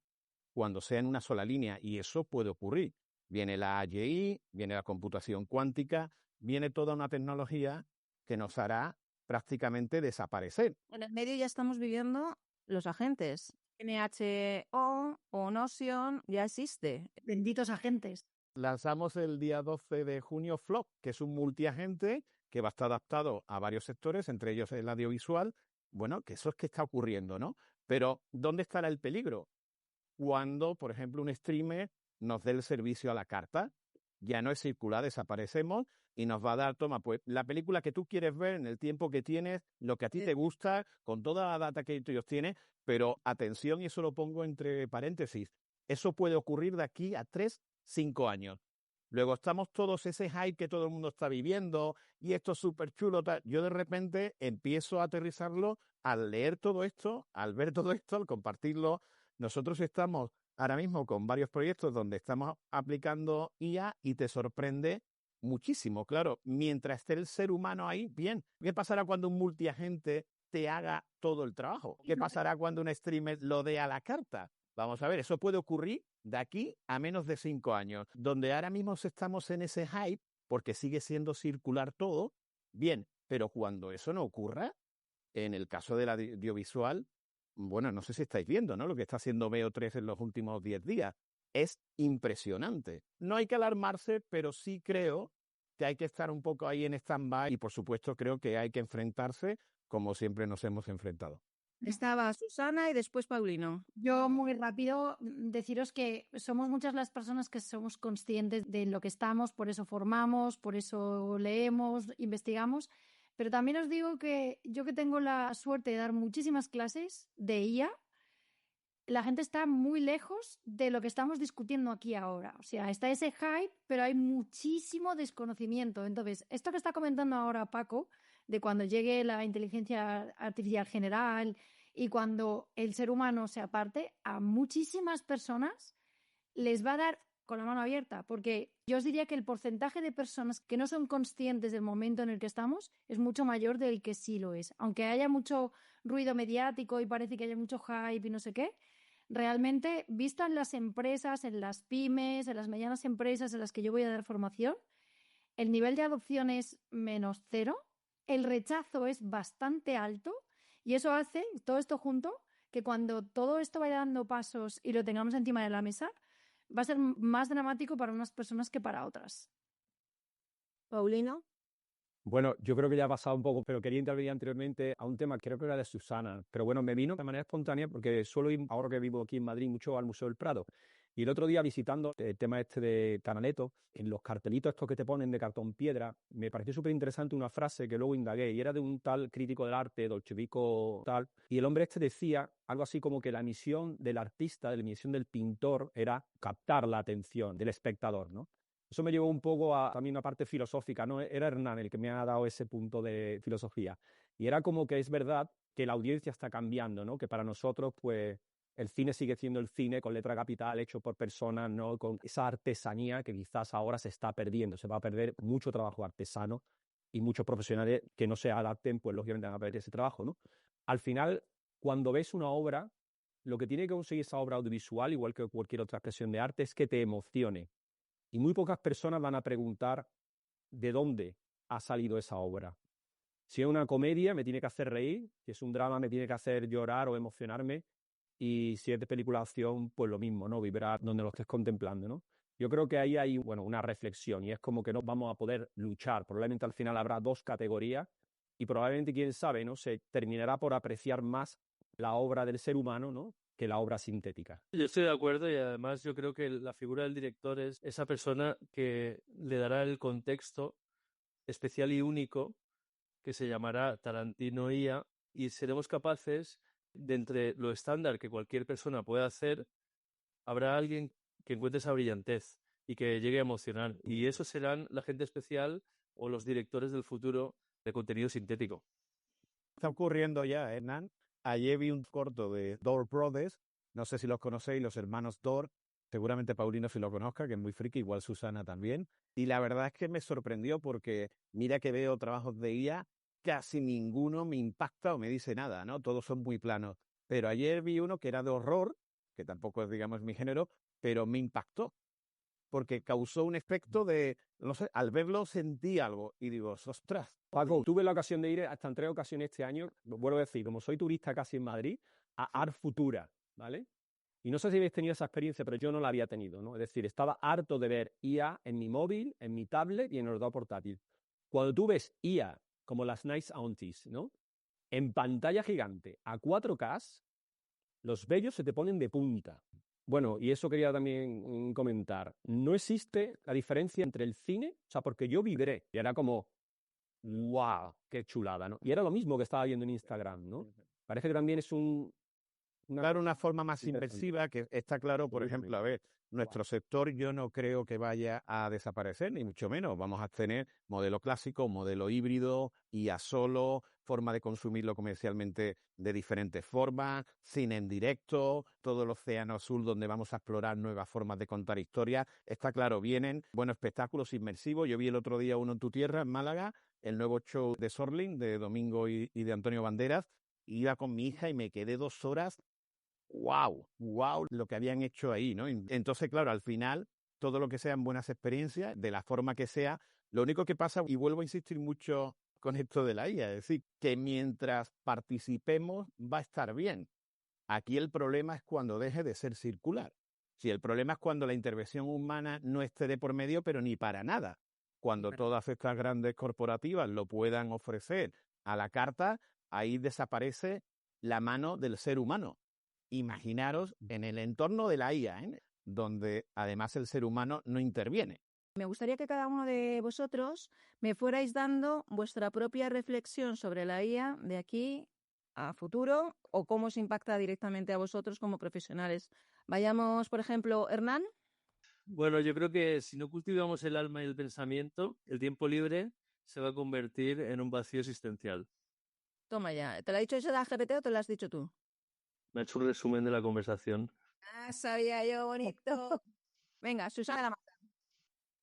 cuando sea en una sola línea, y eso puede ocurrir. Viene la AGI, viene la computación cuántica, viene toda una tecnología que nos hará prácticamente desaparecer. En el medio ya estamos viviendo los agentes. NHO o Notion ya existe. Benditos agentes. Lanzamos el día 12 de junio Flock, que es un multiagente que va a estar adaptado a varios sectores, entre ellos el audiovisual. Bueno, que eso es que está ocurriendo, ¿no? Pero ¿dónde estará el peligro? Cuando, por ejemplo, un streamer nos dé el servicio a la carta, ya no es circular, desaparecemos y nos va a dar, toma, pues la película que tú quieres ver en el tiempo que tienes, lo que a ti te gusta, con toda la data que ellos tienen, pero atención, y eso lo pongo entre paréntesis, eso puede ocurrir de aquí a 3-5 años. Luego estamos todos ese hype que todo el mundo está viviendo y esto es súper chulo. Yo de repente empiezo a aterrizarlo al leer todo esto, al ver todo esto, al compartirlo. Nosotros estamos ahora mismo con varios proyectos donde estamos aplicando IA y te sorprende muchísimo. Claro, mientras esté el ser humano ahí, bien. ¿Qué pasará cuando un multiagente te haga todo el trabajo? ¿Qué pasará cuando un streamer lo dé a la carta? Vamos a ver, eso puede ocurrir de aquí a menos de 5 años, donde ahora mismo estamos en ese hype porque sigue siendo circular todo, bien, pero cuando eso no ocurra, en el caso del audiovisual, bueno, no sé si estáis viendo, ¿no? Lo que está haciendo VO3 en los últimos 10 días. Es impresionante. No hay que alarmarse, pero sí creo que hay que estar un poco ahí en stand-by y, por supuesto, creo que hay que enfrentarse como siempre nos hemos enfrentado. Estaba Susana y después Paulino. Yo muy rápido deciros que somos muchas las personas que somos conscientes de lo que estamos, por eso formamos, por eso leemos, investigamos, pero también os digo que yo que tengo la suerte de dar muchísimas clases de IA, la gente está muy lejos de lo que estamos discutiendo aquí ahora. O sea, está ese hype, pero hay muchísimo desconocimiento. Entonces, esto que está comentando ahora Paco, de cuando llegue la inteligencia artificial general y cuando el ser humano se aparte, a muchísimas personas les va a dar con la mano abierta, porque yo os diría que el porcentaje de personas que no son conscientes del momento en el que estamos es mucho mayor del que sí lo es. Aunque haya mucho ruido mediático y parece que haya mucho hype y no sé qué, realmente, visto en las empresas, en las pymes, en las medianas empresas en las que yo voy a dar formación, el nivel de adopción es -0, el rechazo es bastante alto y eso hace, todo esto junto, que cuando todo esto vaya dando pasos y lo tengamos encima de la mesa, va a ser más dramático para unas personas que para otras. Paulino. Bueno, yo creo que ya ha pasado un poco, pero quería intervenir anteriormente a un tema, creo que era de Susana, pero bueno, me vino de manera espontánea porque suelo ir, ahora que vivo aquí en Madrid, mucho al Museo del Prado. Y el otro día visitando el tema este de Canaletto, en los cartelitos estos que te ponen de cartón piedra, me pareció súper interesante una frase que luego indagué y era de un tal crítico del arte, Dolcevico tal, y el hombre este decía algo así como que la misión del artista, la misión del pintor era captar la atención del espectador, ¿no? Eso me llevó un poco a también una parte filosófica, ¿no? Era Hernán el que me ha dado ese punto de filosofía. Y era como que es verdad que la audiencia está cambiando, ¿no? Que para nosotros, pues, el cine sigue siendo el cine con letra capital, hecho por personas, ¿no? Con esa artesanía que quizás ahora se está perdiendo. Se va a perder mucho trabajo artesano y muchos profesionales que no se adapten, pues, lógicamente van a perder ese trabajo, ¿no? Al final, cuando ves una obra, lo que tiene que conseguir esa obra audiovisual, igual que cualquier otra expresión de arte, es que te emocione. Y muy pocas personas van a preguntar de dónde ha salido esa obra. Si es una comedia, me tiene que hacer reír. Si es un drama, me tiene que hacer llorar o emocionarme. Y si es de película de acción, pues lo mismo, ¿no? Vibrar donde lo estés contemplando, ¿no? Yo creo que ahí hay, bueno, una reflexión y es como que no vamos a poder luchar. Probablemente al final habrá dos categorías y probablemente, quién sabe, ¿no? Se terminará por apreciar más la obra del ser humano, ¿no? Que la obra sintética. Yo estoy de acuerdo y además yo creo que la figura del director es esa persona que le dará el contexto especial y único que se llamará Tarantino IA y seremos capaces de entre lo estándar que cualquier persona puede hacer, habrá alguien que encuentre esa brillantez y que llegue a emocionar. Y esos serán la gente especial o los directores del futuro de contenido sintético. Está ocurriendo ya, Hernán. Ayer vi un corto de Dore Brothers, no sé si los conocéis, los hermanos Dore, seguramente Paulino si lo conozca, que es muy friki, igual Susana también. Y la verdad es que me sorprendió porque mira que veo trabajos de IA, casi ninguno me impacta o me dice nada, ¿no? Todos son muy planos. Pero ayer vi uno que era de horror, que tampoco es, digamos, mi género, pero me impactó. Porque causó un efecto de, no sé, al verlo sentí algo y digo, ostras. Paco, tuve la ocasión de ir hasta en 3 ocasiones este año, vuelvo a decir, como soy turista casi en Madrid, a Art Futura, ¿vale? Y no sé si habéis tenido esa experiencia, pero yo no la había tenido, ¿no? Es decir, estaba harto de ver IA en mi móvil, en mi tablet y en el ordenador portátil. Cuando tú ves IA, como las Nice Aunties, ¿no? En pantalla gigante, a 4K, los vellos se te ponen de punta. Bueno, y eso quería también comentar. No existe la diferencia entre el cine, o sea, porque yo vibré y era como, ¡wow! ¡Qué chulada!, ¿no? Y era lo mismo que estaba viendo en Instagram, ¿no? Parece que también es una forma más inmersiva, que está claro, por ejemplo, a ver, nuestro sector yo no creo que vaya a desaparecer, ni mucho menos. Vamos a tener modelo clásico, modelo híbrido, IA solo, forma de consumirlo comercialmente de diferentes formas, cine en directo, todo el océano azul donde vamos a explorar nuevas formas de contar historias. Está claro, vienen buenos espectáculos inmersivos. Yo vi el otro día uno en tu tierra, en Málaga, el nuevo show de Sorling, de Domingo y de Antonio Banderas. Iba con mi hija y me quedé 2 horas. ¡Wow! Lo que habían hecho ahí, ¿no? Entonces, claro, al final, todo lo que sean buenas experiencias, de la forma que sea, lo único que pasa, y vuelvo a insistir mucho con esto de la IA, es decir, que mientras participemos va a estar bien. Aquí el problema es cuando deje de ser circular. Si el problema es cuando la intervención humana no esté de por medio, pero ni para nada. Cuando todas estas grandes corporativas lo puedan ofrecer a la carta, ahí desaparece la mano del ser humano. Imaginaros en el entorno de la IA, donde además el ser humano no interviene. Me gustaría que cada uno de vosotros me fuerais dando vuestra propia reflexión sobre la IA de aquí a futuro o cómo os impacta directamente a vosotros como profesionales. Vayamos, por ejemplo, Hernán. Bueno, yo creo que si no cultivamos el alma y el pensamiento, el tiempo libre se va a convertir en un vacío existencial. Toma ya. ¿Te lo ha dicho ChatGPT o te lo has dicho tú? Me ha hecho un resumen de la conversación. Ah, sabía yo, bonito. Venga, Susana la Mata.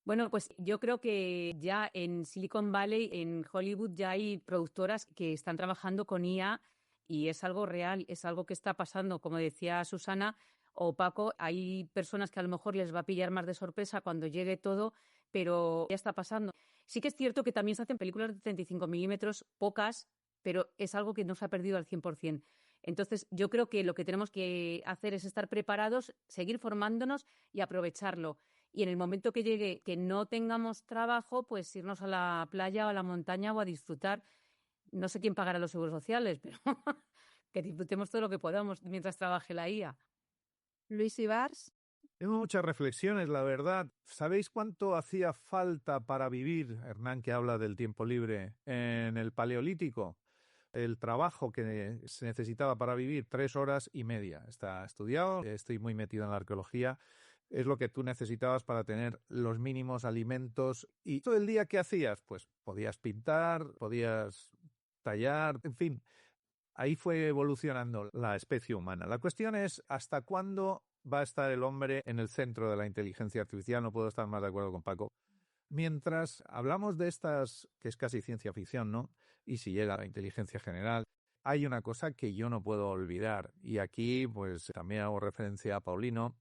Bueno, pues yo creo que ya en Silicon Valley, en Hollywood, ya hay productoras que están trabajando con IA y es algo real, es algo que está pasando. Como decía Susana o Paco, hay personas que a lo mejor les va a pillar más de sorpresa cuando llegue todo, pero ya está pasando. Sí que es cierto que también se hacen películas de 35 milímetros, pocas, pero es algo que no se ha perdido al 100%. Entonces, yo creo que lo que tenemos que hacer es estar preparados, seguir formándonos y aprovecharlo. Y en el momento que llegue, que no tengamos trabajo, pues irnos a la playa o a la montaña o a disfrutar. No sé quién pagará los seguros sociales, pero que disfrutemos todo lo que podamos mientras trabaje la IA. Luis Ibars. Tengo muchas reflexiones, la verdad. ¿Sabéis cuánto hacía falta para vivir, Hernán, que habla del tiempo libre, en el Paleolítico? El trabajo que se necesitaba para vivir, 3 horas y media. Está estudiado, estoy muy metido en la arqueología. Es lo que tú necesitabas para tener los mínimos alimentos. ¿Y todo el día qué hacías? Pues podías pintar, podías tallar, en fin. Ahí fue evolucionando la especie humana. La cuestión es ¿hasta cuándo va a estar el hombre en el centro de la inteligencia artificial? No puedo estar más de acuerdo con Paco. Mientras hablamos de estas, que es casi ciencia ficción, ¿no? Y si llega la inteligencia general, hay una cosa que yo no puedo olvidar. Y aquí, pues, también hago referencia a Paulino,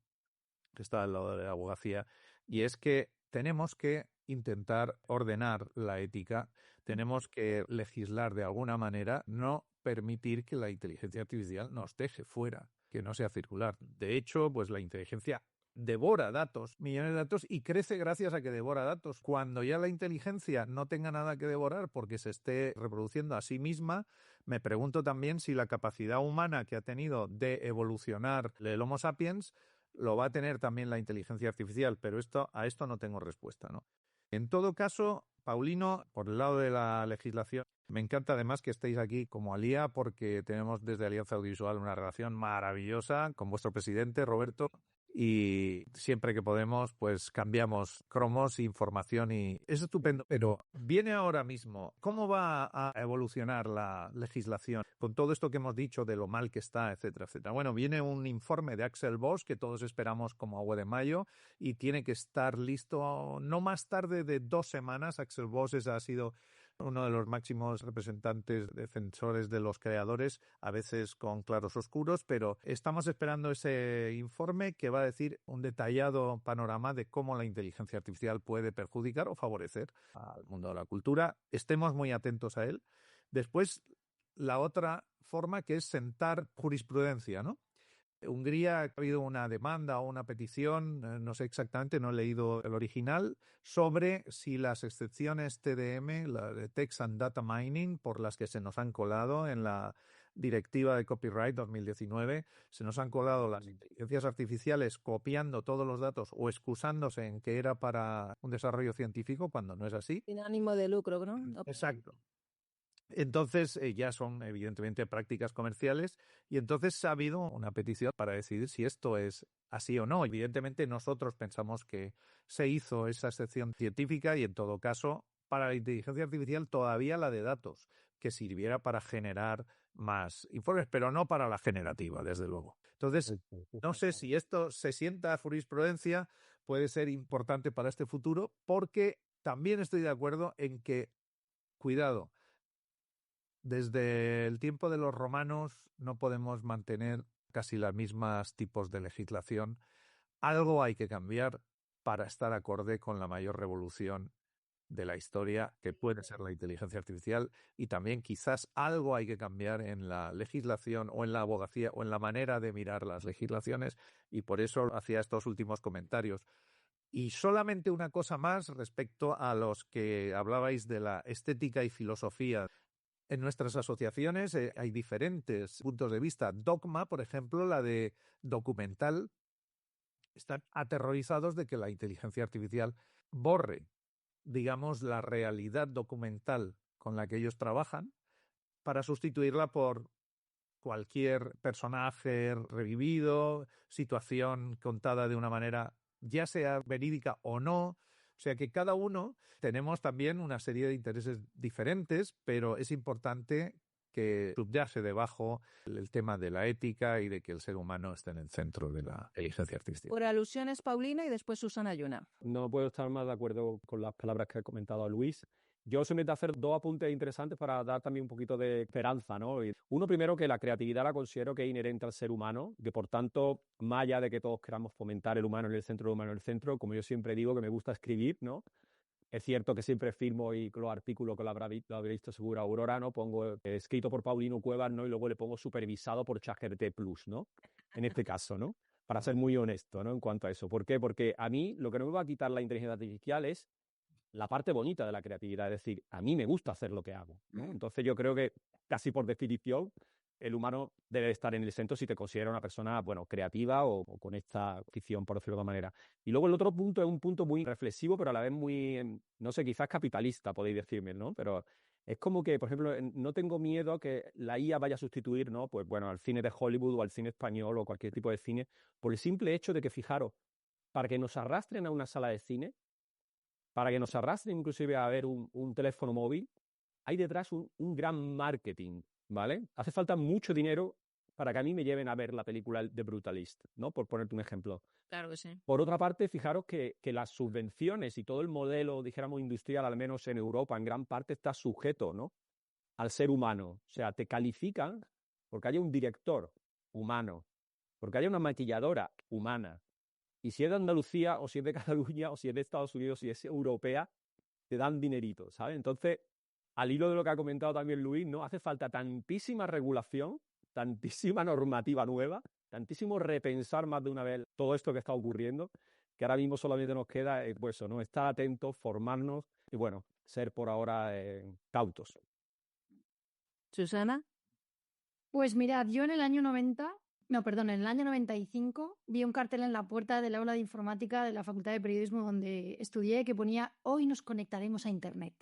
que está al lado de la abogacía, y es que tenemos que intentar ordenar la ética, tenemos que legislar de alguna manera, no permitir que la inteligencia artificial nos deje fuera, que no sea circular. De hecho, pues la inteligencia devora datos, millones de datos, y crece gracias a que devora datos. Cuando ya la inteligencia no tenga nada que devorar porque se esté reproduciendo a sí misma, me pregunto también si la capacidad humana que ha tenido de evolucionar el Homo sapiens lo va a tener también la inteligencia artificial, pero a esto no tengo respuesta, ¿no? En todo caso, Paulino, por el lado de la legislación, me encanta además que estéis aquí como Alía, porque tenemos desde Alianza Audiovisual una relación maravillosa con vuestro presidente, Roberto, y siempre que podemos, pues cambiamos cromos, información, y es estupendo. Pero viene ahora mismo, ¿cómo va a evolucionar la legislación con todo esto que hemos dicho de lo mal que está, etcétera, etcétera? Bueno, viene un informe de Axel Voss que todos esperamos como agua de mayo y tiene que estar listo no más tarde de 2 semanas. Axel Voss ha sido uno de los máximos representantes, defensores de los creadores, a veces con claros oscuros, pero estamos esperando ese informe que va a decir un detallado panorama de cómo la inteligencia artificial puede perjudicar o favorecer al mundo de la cultura. Estemos muy atentos a él. Después, la otra forma, que es sentar jurisprudencia, ¿no? Hungría, ha habido una demanda o una petición, no sé exactamente, no he leído el original, sobre si las excepciones TDM, la de Text and Data Mining, por las que se nos han colado en la Directiva de Copyright 2019, se nos han colado las inteligencias artificiales copiando todos los datos o excusándose en que era para un desarrollo científico, cuando no es así. Sin ánimo de lucro, ¿no? Exacto. Entonces ya son evidentemente prácticas comerciales, y entonces ha habido una petición para decidir si esto es así o no. Evidentemente nosotros pensamos que se hizo esa excepción científica, y en todo caso para la inteligencia artificial todavía la de datos, que sirviera para generar más informes, pero no para la generativa, desde luego. Entonces, no sé si esto se sienta jurisprudencia, puede ser importante para este futuro, porque también estoy de acuerdo en que, cuidado, desde el tiempo de los romanos no podemos mantener casi los mismos tipos de legislación. Algo hay que cambiar para estar acorde con la mayor revolución de la historia, que puede ser la inteligencia artificial, y también quizás algo hay que cambiar en la legislación o en la abogacía o en la manera de mirar las legislaciones, y por eso hacía estos últimos comentarios. Y solamente una cosa más respecto a los que hablabais de la estética y filosofía. En nuestras asociaciones hay diferentes puntos de vista. Dogma, por ejemplo, la de documental, están aterrorizados de que la inteligencia artificial borre, digamos, la realidad documental con la que ellos trabajan para sustituirla por cualquier personaje revivido, situación contada de una manera ya sea verídica o no. O sea que cada uno tenemos también una serie de intereses diferentes, pero es importante que subyace debajo el tema de la ética y de que el ser humano esté en el centro de la inteligencia artificial. Por alusiones, Paulina, y después Susana Yuna. No puedo estar más de acuerdo con las palabras que ha comentado Luis. Yo simplemente hacer 2 apuntes interesantes para dar también un poquito de esperanza, ¿no? Uno, primero, que la creatividad la considero que es inherente al ser humano, que por tanto, más allá de que todos queramos fomentar el humano en el centro, el humano en el centro, como yo siempre digo, que me gusta escribir, ¿no? Es cierto que siempre firmo, y con los artículos que lo habrá visto seguro Aurora, ¿no? Pongo escrito por Paulino Cuevas, ¿no? Y luego le pongo supervisado por ChatGPT Plus, ¿no? En este caso, ¿no? Para ser muy honesto, ¿no? En cuanto a eso. ¿Por qué? Porque a mí lo que no me va a quitar la inteligencia artificial es la parte bonita de la creatividad, es decir, a mí me gusta hacer lo que hago, ¿no? Entonces yo creo que casi por definición el humano debe estar en el centro si te considera una persona, bueno, creativa o con esta afición, por decirlo de alguna manera. Y luego el otro punto es un punto muy reflexivo, pero a la vez muy, no sé, quizás capitalista, podéis decirme, ¿no? Pero es como que, por ejemplo, no tengo miedo a que la IA vaya a sustituir, ¿no? Pues bueno, al cine de Hollywood o al cine español o cualquier tipo de cine, por el simple hecho de que, fijaros, para que nos arrastren a una sala de cine, para que nos arrastren inclusive a ver un teléfono móvil, hay detrás un gran marketing, ¿vale? Hace falta mucho dinero para que a mí me lleven a ver la película The Brutalist, ¿no? Por ponerte un ejemplo. Claro que sí. Por otra parte, fijaros que las subvenciones y todo el modelo, dijéramos, industrial, al menos en Europa, en gran parte está sujeto, ¿no? Al ser humano. O sea, te califican porque haya un director humano, porque haya una maquilladora humana. Y si es de Andalucía, o si es de Cataluña, o si es de Estados Unidos, si es europea, te dan dinerito, ¿sabes? Entonces, al hilo de lo que ha comentado también Luis, ¿no? Hace falta tantísima regulación, tantísima normativa nueva, tantísimo repensar más de una vez todo esto que está ocurriendo, que ahora mismo solamente nos queda, pues eso, ¿no? Estar atentos, formarnos y, bueno, ser por ahora cautos. Susana. Pues mirad, yo en el año 95, vi un cartel en la puerta del aula de informática de la Facultad de Periodismo donde estudié que ponía "Hoy nos conectaremos a Internet".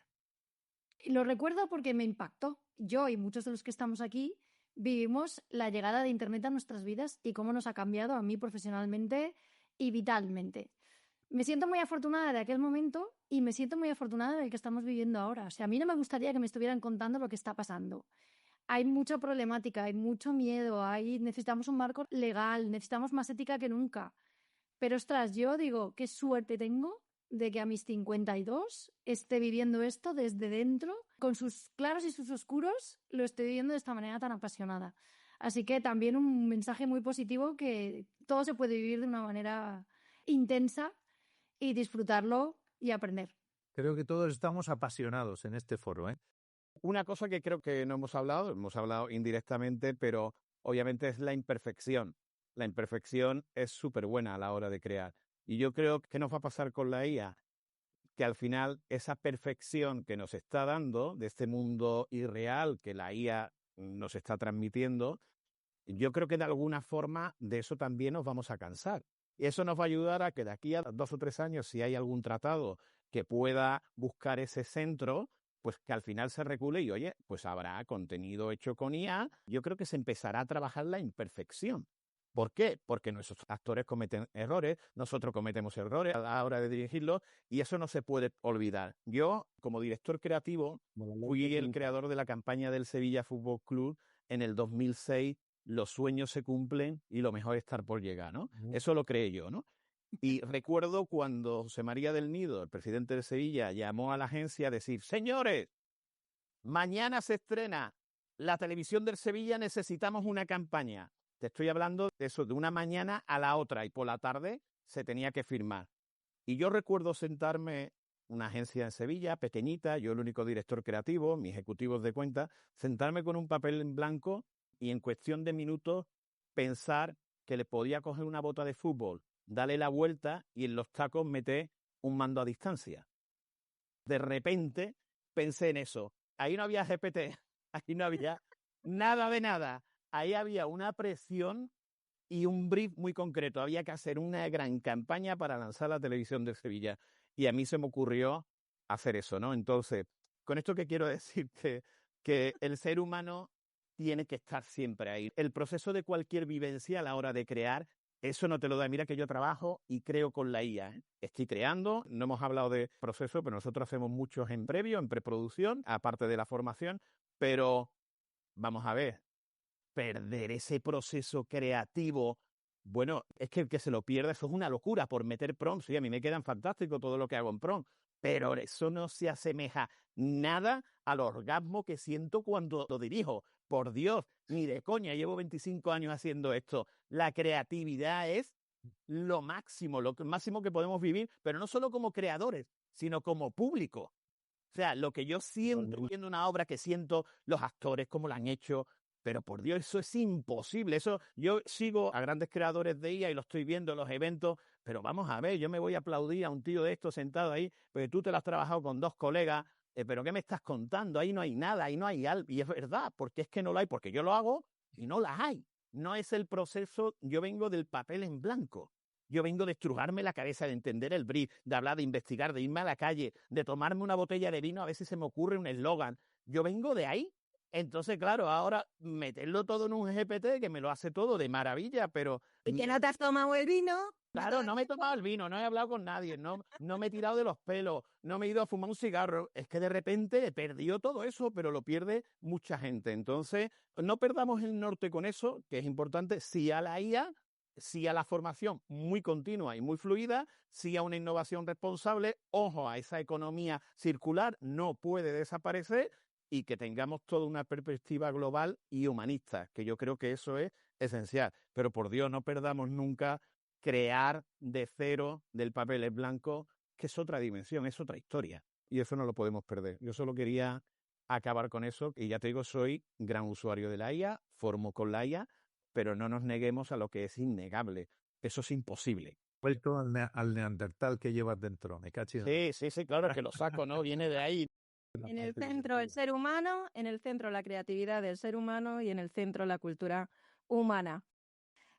Y lo recuerdo porque me impactó. Yo y muchos de los que estamos aquí vivimos la llegada de Internet a nuestras vidas y cómo nos ha cambiado a mí profesionalmente y vitalmente. Me siento muy afortunada de aquel momento y me siento muy afortunada del que estamos viviendo ahora. O sea, a mí no me gustaría que me estuvieran contando lo que está pasando. Hay mucha problemática, hay mucho miedo, necesitamos un marco legal, necesitamos más ética que nunca. Pero ostras, yo digo, qué suerte tengo de que a mis 52 esté viviendo esto desde dentro, con sus claros y sus oscuros, lo estoy viviendo de esta manera tan apasionada. Así que también un mensaje muy positivo, que todo se puede vivir de una manera intensa y disfrutarlo y aprender. Creo que todos estamos apasionados en este foro, ¿eh? Una cosa que creo que no hemos hablado indirectamente, pero obviamente es la imperfección. La imperfección es súper buena a la hora de crear. Y yo creo que nos va a pasar con la IA, que al final esa perfección que nos está dando de este mundo irreal que la IA nos está transmitiendo, yo creo que de alguna forma de eso también nos vamos a cansar. Y eso nos va a ayudar a que de aquí a 2 o 3 años, si hay algún tratado que pueda buscar ese centro, pues que al final se recule y, oye, pues habrá contenido hecho con IA. Yo creo que se empezará a trabajar la imperfección. ¿Por qué? Porque nuestros actores cometen errores, nosotros cometemos errores a la hora de dirigirlos y eso no se puede olvidar. Yo, como director creativo, fui el creador de la campaña del Sevilla Fútbol Club en el 2006. Los sueños se cumplen y lo mejor es estar por llegar, ¿no? Eso lo creé yo, ¿no? Y recuerdo cuando José María del Nido, el presidente de Sevilla, llamó a la agencia a decir: señores, mañana se estrena la televisión del Sevilla, necesitamos una campaña. Te estoy hablando de eso, de una mañana a la otra, y por la tarde se tenía que firmar. Y yo recuerdo sentarme, una agencia en Sevilla, pequeñita, yo el único director creativo, mis ejecutivos de cuenta, sentarme con un papel en blanco y en cuestión de minutos pensar que le podía coger una bota de fútbol, darle la vuelta y en los tacos meter un mando a distancia. De repente pensé en eso. Ahí no había GPT, ahí no había nada de nada. Ahí había una presión y un brief muy concreto. Había que hacer una gran campaña para lanzar la televisión de Sevilla. Y a mí se me ocurrió hacer eso, ¿no? Entonces, con esto que quiero decir que el ser humano tiene que estar siempre ahí. El proceso de cualquier vivencia a la hora de crear, eso no te lo da. Mira que yo trabajo y creo con la IA, ¿eh? Estoy creando, no hemos hablado de proceso, pero nosotros hacemos muchos en previo, en preproducción, aparte de la formación, pero vamos a ver, perder ese proceso creativo, bueno, es que el que se lo pierda, eso es una locura por meter prompts. Sí, a mí me quedan fantásticos todo lo que hago en prompt, pero eso no se asemeja nada al orgasmo que siento cuando lo dirijo. Por Dios, ni de coña, llevo 25 años haciendo esto. La creatividad es lo máximo que podemos vivir, pero no solo como creadores, sino como público. O sea, lo que yo siento viendo una obra, que siento los actores, cómo la han hecho, pero por Dios, eso es imposible. Eso, yo sigo a grandes creadores de IA y lo estoy viendo en los eventos, pero vamos a ver, yo me voy a aplaudir a un tío de estos sentado ahí, porque tú te lo has trabajado con 2 colegas, pero ¿qué me estás contando? Ahí no hay nada, ahí no hay algo. Y es verdad, porque es que no lo hay, porque yo lo hago y no las hay. No es el proceso, yo vengo del papel en blanco. Yo vengo de estrujarme la cabeza, de entender el brief, de hablar, de investigar, de irme a la calle, de tomarme una botella de vino, a veces se me ocurre un eslogan. Yo vengo de ahí. Entonces, claro, ahora meterlo todo en un GPT que me lo hace todo de maravilla, pero... ¿Y que no te has tomado el vino? Claro, no me he tomado el vino, no he hablado con nadie, no me he tirado de los pelos, no me he ido a fumar un cigarro. Es que de repente perdió todo eso, pero lo pierde mucha gente. Entonces, no perdamos el norte con eso, que es importante, sí a la IA, sí a la formación muy continua y muy fluida, sí a una innovación responsable, ojo a esa economía circular, no puede desaparecer, y que tengamos toda una perspectiva global y humanista, que yo creo que eso es esencial. Pero por Dios, no perdamos nunca crear de cero, del papel en blanco, que es otra dimensión, es otra historia. Y eso no lo podemos perder. Yo solo quería acabar con eso. Y ya te digo, soy gran usuario de la IA, formo con la IA, pero no nos neguemos a lo que es innegable. Eso es imposible. Vuelto al neandertal que llevas dentro, me cachis. Sí, claro, es que lo saco, ¿no? Viene de ahí. En el centro el ser humano, en el centro la creatividad del ser humano y en el centro la cultura humana.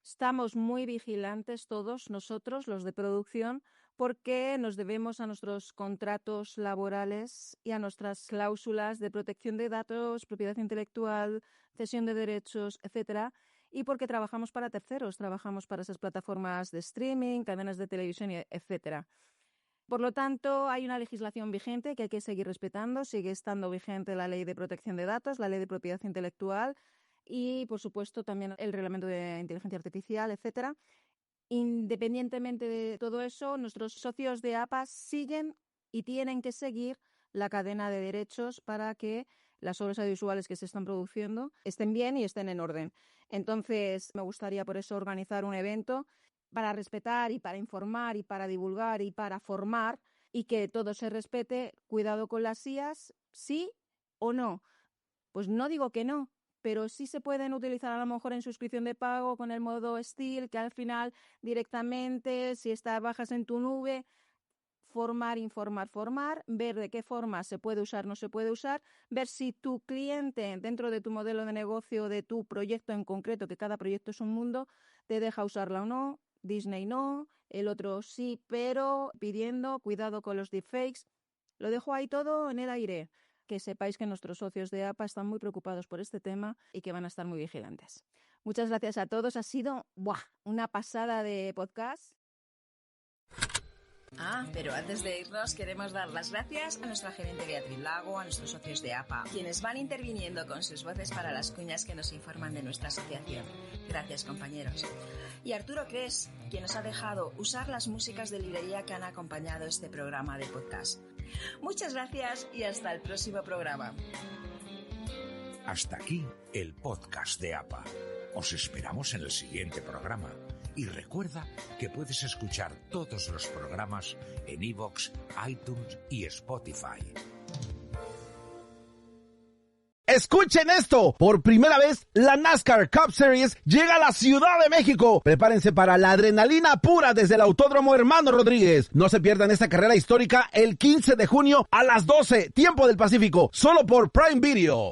Estamos muy vigilantes todos nosotros, los de producción, porque nos debemos a nuestros contratos laborales y a nuestras cláusulas de protección de datos, propiedad intelectual, cesión de derechos, etcétera, y porque trabajamos para terceros, trabajamos para esas plataformas de streaming, cadenas de televisión, etcétera. Por lo tanto, hay una legislación vigente que hay que seguir respetando. Sigue estando vigente la Ley de Protección de Datos, la Ley de Propiedad Intelectual y, por supuesto, también el Reglamento de Inteligencia Artificial, etcétera. Independientemente de todo eso, nuestros socios de APA siguen y tienen que seguir la cadena de derechos para que las obras audiovisuales que se están produciendo estén bien y estén en orden. Entonces, me gustaría por eso organizar un evento para respetar y para informar y para divulgar y para formar y que todo se respete. Cuidado con las IAs, ¿sí o no? Pues no digo que no, pero sí se pueden utilizar a lo mejor en suscripción de pago con el modo Steel, que al final directamente, si bajas en tu nube, formar, informar, ver de qué forma se puede usar, no se puede usar, ver si tu cliente dentro de tu modelo de negocio, de tu proyecto en concreto, que cada proyecto es un mundo, te deja usarla o no. Disney no, el otro sí, pero pidiendo cuidado con los deepfakes. Lo dejo ahí todo en el aire. Que sepáis que nuestros socios de APA están muy preocupados por este tema y que van a estar muy vigilantes. Muchas gracias a todos. Ha sido una pasada de podcast. Pero antes de irnos queremos dar las gracias a nuestra gerente Beatriz Lago, a nuestros socios de APA, quienes van interviniendo con sus voces para las cuñas que nos informan de nuestra asociación. Gracias, compañeros. Y Arturo Cres, quien nos ha dejado usar las músicas de librería que han acompañado este programa de podcast. Muchas gracias y hasta el próximo programa. Hasta aquí el podcast de APA. Os esperamos en el siguiente programa. Y recuerda que puedes escuchar todos los programas en iVoox, iTunes y Spotify. Escuchen esto, por primera vez la NASCAR Cup Series llega a la Ciudad de México. Prepárense para la adrenalina pura desde el Autódromo Hermano Rodríguez. No se pierdan esta carrera histórica el 15 de junio a las 12, tiempo del Pacífico, solo por Prime Video.